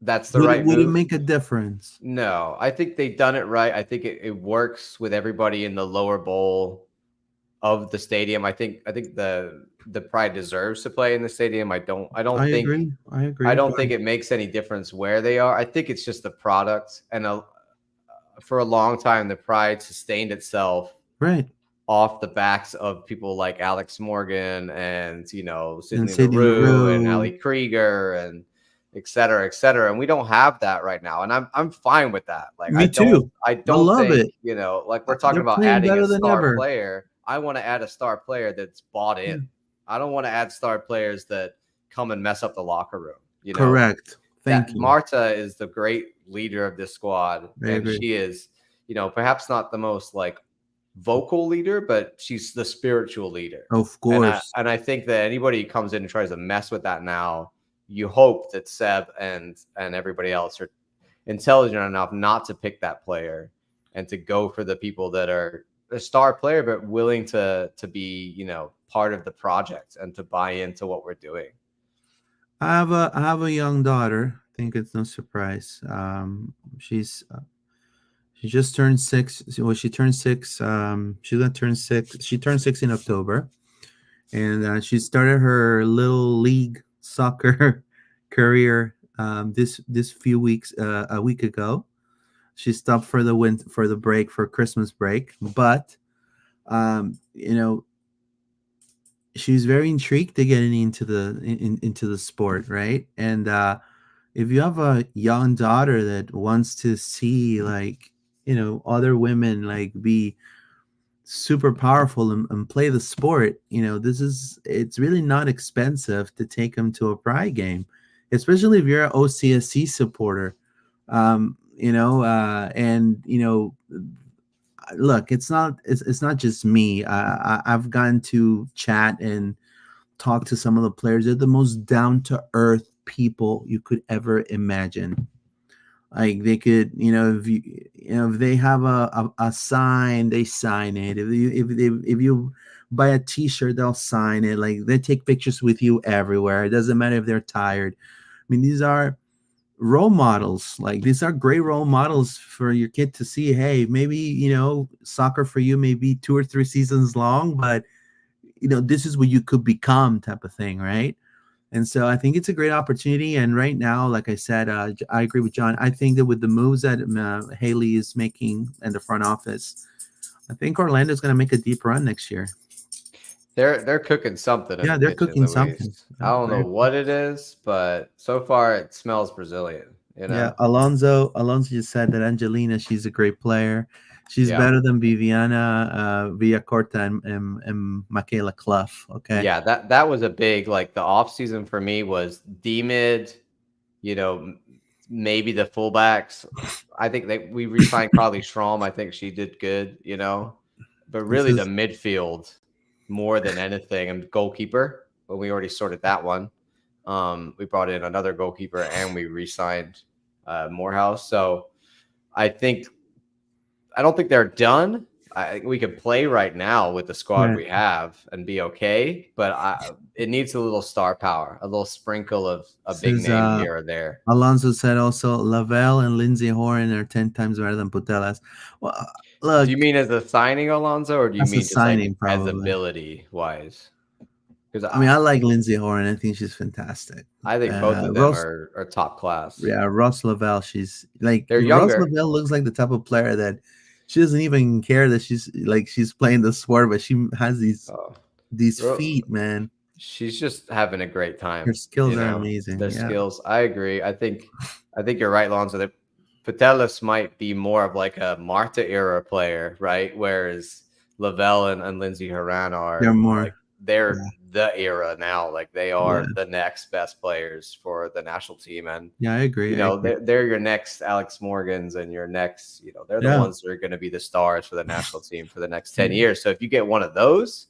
that's the right move. Would it make a difference? No, I think they've done it right. I think it works with everybody in the lower bowl of the stadium. I think the Pride deserves to play in the stadium. I don't I think agree. I agree. I don't think it makes any difference where they are. I think it's just the product. And for a long time, the Pride sustained itself Right. off the backs of people like Alex Morgan and, you know, And Sydney Sidney LaRue and LaRue. Ali Krieger and et cetera, et cetera. And we don't have that right now. And I'm fine with that. Like, Me too. I I don't love think, it. you know, like we're talking They're about playing adding a better than star ever. player. I want to add a star player that's bought in. Yeah. I don't want to add star players that come and mess up the locker room. You know, Correct. Thank that you. Marta is the great leader of this squad, I and agree. she is, you know, perhaps not the most like vocal leader, but she's the spiritual leader. Of course. And I think that anybody who comes in and tries to mess with that now, you hope that Seb and everybody else are intelligent enough not to pick that player and to go for the people that are a star player but willing to be, you know, part of the project and to buy into what we're doing. I have a young daughter. I think it's no surprise. She just turned 6. Well, she turned 6. She's gonna turn 6. She turned 6 in October, and she started her little league soccer career this few weeks a week ago. She stopped for the break for Christmas break, but you know, she's very intrigued to getting into into the sport, right? And if you have a young daughter that wants to see, like, you know, other women like be super powerful and play the sport, you know, it's really not expensive to take them to a Pride game, especially if you're an OCSC supporter. You know, and you know, look, it's not just me. I've gotten to chat and talk to some of the players. They're the most down to earth people you could ever imagine. Like, they could, you know, if they have a sign, they sign it. If you buy a T-shirt, they'll sign it. Like, they take pictures with you everywhere. It doesn't matter if they're tired. I mean, these are role models. Like, these are great role models for your kid to see. Hey, maybe, you know, soccer for you may be 2 or 3 seasons long, but you know, this is what you could become, type of thing, right? And so I think it's a great opportunity. And right now, like I said, I agree with John. I think that with the moves that Haley is making in the front office, I think Orlando's going to make a deep run next year. They're cooking something. Yeah, they're cooking something. I don't know what it is, but so far it smells Brazilian. You know? Yeah, Alonso just said that Angelina, she's a great player. She's better than Viviana Villacorta and Michaela Clough. Okay. Yeah, that was a big, like, the off season for me was D-mid, you know, maybe the fullbacks. I think we re-signed Carly Strom. I think she did good, you know, but really the midfield more than anything, and goalkeeper. But we already sorted that one. We brought in another goalkeeper and we re-signed Morehouse. So I don't think they're done. I think we could play right now with the squad we have and be okay, but it needs a little star power, a little sprinkle of a big name here or there. Alonso said also Lavelle and Lindsay Horan are 10 times better than Putelas. Well, look. Do you mean as a signing, Alonso, or do you mean just signing, like as ability wise? Because I mean, I like Lindsay Horan. I think she's fantastic. I think both of them are top class. Yeah, Ross Lavelle, she's like, they're younger. Ross Lavelle looks like the type of player that she doesn't even care that she's playing the sport, but she has these feet, man. She's just having a great time. Her skills are amazing. Their skills, I agree. I think you're right, Lonzo. That Putelas might be more of like a Marta era player, right? Whereas Lavelle and Lindsay Horan are they're the era now. Like, they are the next best players for the national team. And I agree. You know, they're your next Alex Morgans and your next, you know, they're the ones that are going to be the stars for the national team for the next 10 years. So if you get one of those,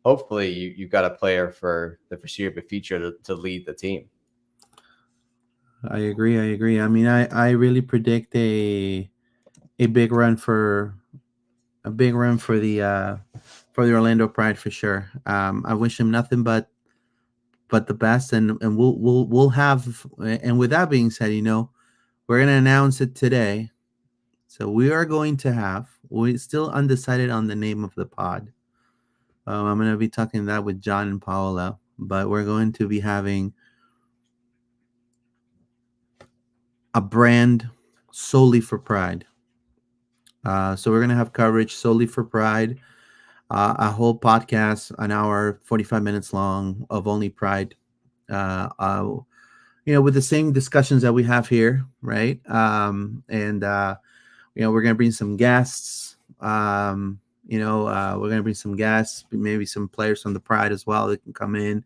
hopefully you've got a player for the foreseeable future to lead the team. I agree. I mean, I really predict a big run for the Orlando Pride for sure. I wish him nothing but the best, and we'll have. And with that being said, you know, we're gonna announce it today. So we are going to have. We're still undecided on the name of the pod, I'm going to be talking that with John and Paola, but we're going to be having a brand solely for Pride. So we're going to have coverage solely for Pride, a whole podcast, an hour, 45 minutes long of only Pride. With the same discussions that we have here, right? We're going to bring some guests. We're going to bring some guests, maybe some players from the Pride as well that can come in.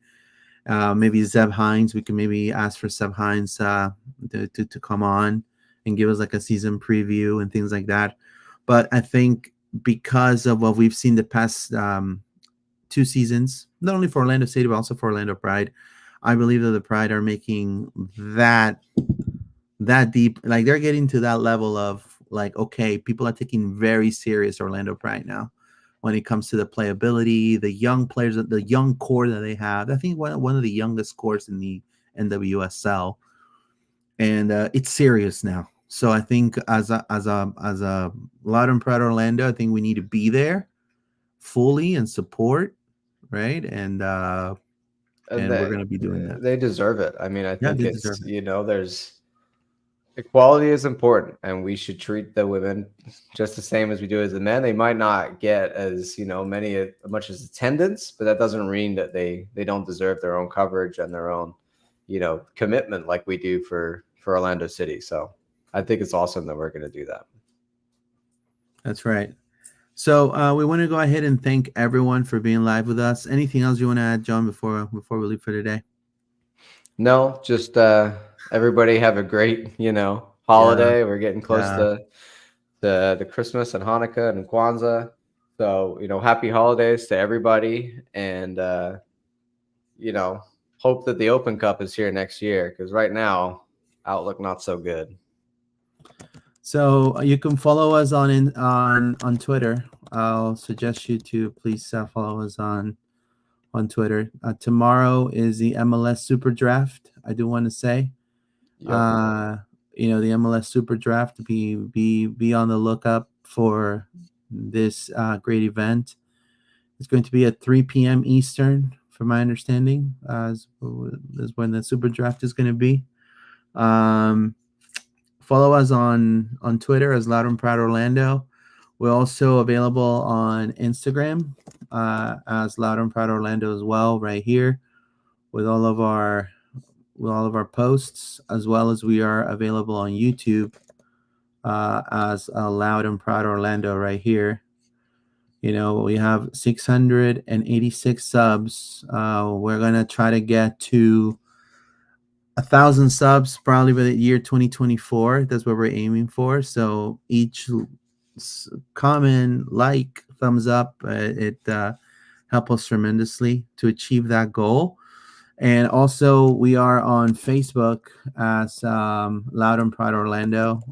Maybe Zeb Hines. We can maybe ask for Zeb Hines to come on and give us like a season preview and things like that. But I think because of what we've seen the past 2 seasons, not only for Orlando City, but also for Orlando Pride, I believe that the Pride are making that deep. Like they're getting to that level of like, okay, people are taking very serious Orlando Pride now when it comes to the playability, the young players, the young core that they have. I think one of the youngest cores in the NWSL, and it's serious now. So I think as a Loud and Proud Orlando, I think we need to be there fully and support, right? And we're going to be doing that. They deserve it. I mean, I think they it's, deserve it. There's equality is important, and we should treat the women just the same as we do as the men. They might not get as, much as attendance, but that doesn't mean that they don't deserve their own coverage and their own, commitment like we do for Orlando City. So I think it's awesome that we're going to do that. That's right. So we want to go ahead and thank everyone for being live with us. Anything else you want to add, John, before we leave for today? No, just everybody have a great, holiday. Yeah. We're getting close to the Christmas and Hanukkah and Kwanzaa. So, happy holidays to everybody. And, hope that the Open Cup is here next year, because right now, outlook not so good. So you can follow us on Twitter. I'll suggest you to please follow us on Twitter. Tomorrow is the MLS Super Draft. I do want to say, Yep. The MLS Super Draft. Be on the lookup for this great event. It's going to be at 3 p.m. Eastern, from my understanding, is when the Super Draft is going to be. Follow us on Twitter as Loud and Proud Orlando. We're also available on Instagram as Loud and Proud Orlando as well, right here with all of our posts, as well as we are available on YouTube as Loud and Proud Orlando right here. We have 686 subs. We're gonna try to get to 1,000 subs probably by the year 2024. That's what we're aiming for. So each comment, like, thumbs up, it helps us tremendously to achieve that goal. And also we are on Facebook as Loud and Proud Orlando.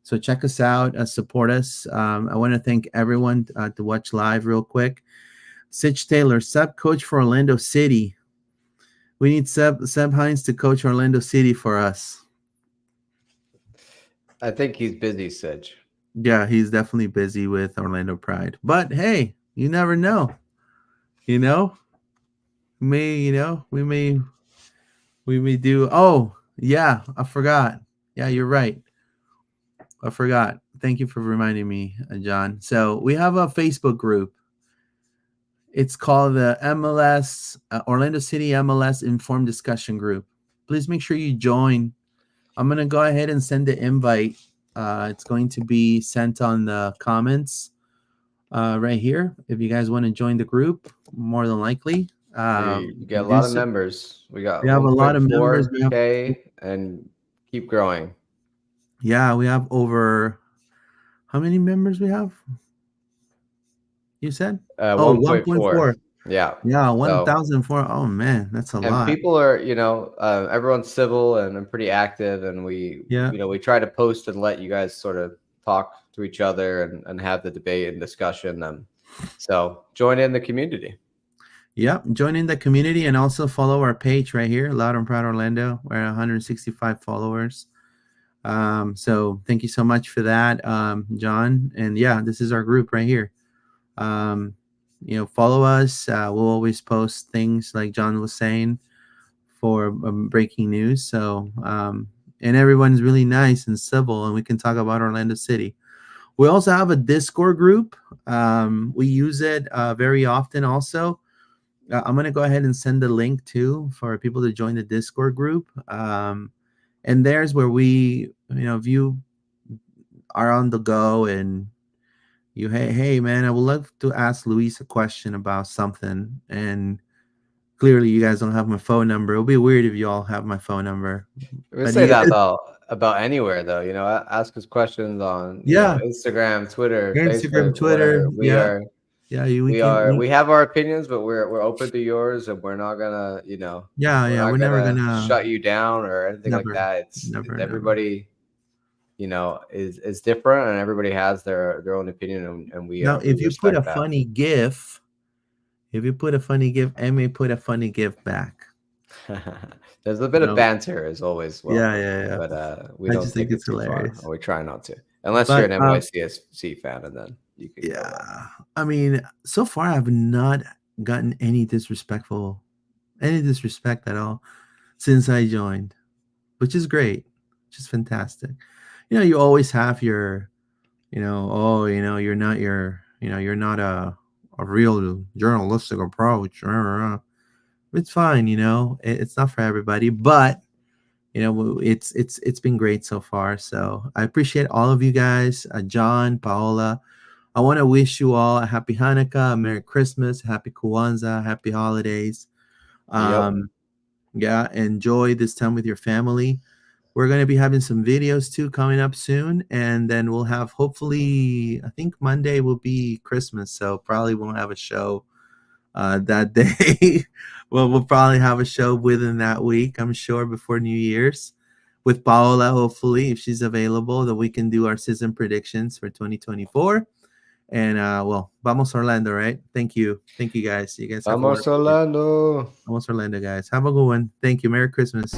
So check us out, support us. I want to thank everyone to watch live real quick. Sitch Taylor, sub coach for Orlando City. We need Seb Hines to coach Orlando City for us. I think he's busy, Sidge. Yeah, he's definitely busy with Orlando Pride. But hey, you never know. We may do. Oh, yeah, I forgot. Yeah, you're right. I forgot. Thank you for reminding me, John. So we have a Facebook group. It's called the MLS, Orlando City MLS Informed Discussion Group. Please make sure you join. I'm going to go ahead and send the invite. It's going to be sent on the comments right here. If you guys want to join the group, more than likely. We got a lot of members. We have a lot of members. And keep growing. Yeah, we have over, how many members we have? You said? 1.4. Yeah. Yeah, 1,004. Oh, man, that's a lot. And people are, everyone's civil and pretty active. And we try to post and let you guys sort of talk to each other and have the debate and discussion. So join in the community. Yep, join in the community and also follow our page right here, Loud and Proud Orlando. We're 165 followers. So thank you so much for that, John. And yeah, this is our group right here. follow us. We'll always post things like John was saying for breaking news. So, and everyone's really nice and civil, and we can talk about Orlando City. We also have a Discord group. We use it very often also. I'm going to go ahead and send the link too for people to join the Discord group. And there's where we, if you are on the go and hey man, I would love to ask Luis a question about something, and clearly you guys don't have my phone number. It'll be weird if you all have my phone number. We But say yeah, that about anywhere though. Ask us questions on yeah, Instagram, Twitter, Instagram, Facebook, Twitter, whatever. yeah, We have our opinions, but we're open to yours, and we're not gonna yeah, we're we're not never gonna gonna, shut you down or anything like never, that. It's never. everybody is different, and everybody has their own opinion, and we Now, we if you put a respect that. funny GIF, I may put a funny GIF back. There's a bit of No, banter as always, yeah, welcome, yeah, yeah. but we I don't just think take it it's too far, hilarious. or we try not to, unless you're But an NYCFC fan, and then you can go off. yeah, I mean, so far I've not gotten any disrespect at all since I joined, which is great, which is fantastic. You always have your, you're not a real journalistic approach. It's fine, it's not for everybody, but it's been great so far. So I appreciate all of you guys, John, Paola. I want to wish you all a happy Hanukkah, a Merry Christmas, happy Kwanzaa, happy holidays. Yep. Yeah, enjoy this time with your family. We're going to be having some videos too coming up soon, and then we'll have, hopefully, I think Monday will be Christmas, so probably won't have a show that day. Well, we'll probably have a show within that week, I'm sure, before New Year's with Paola, hopefully, if she's available, that we can do our season predictions for 2024. And well, vamos Orlando, right? Thank you guys. You guys have a Vamos wonderful day. Orlando. Vamos Orlando, guys. Have a good one. Thank you. Merry Christmas.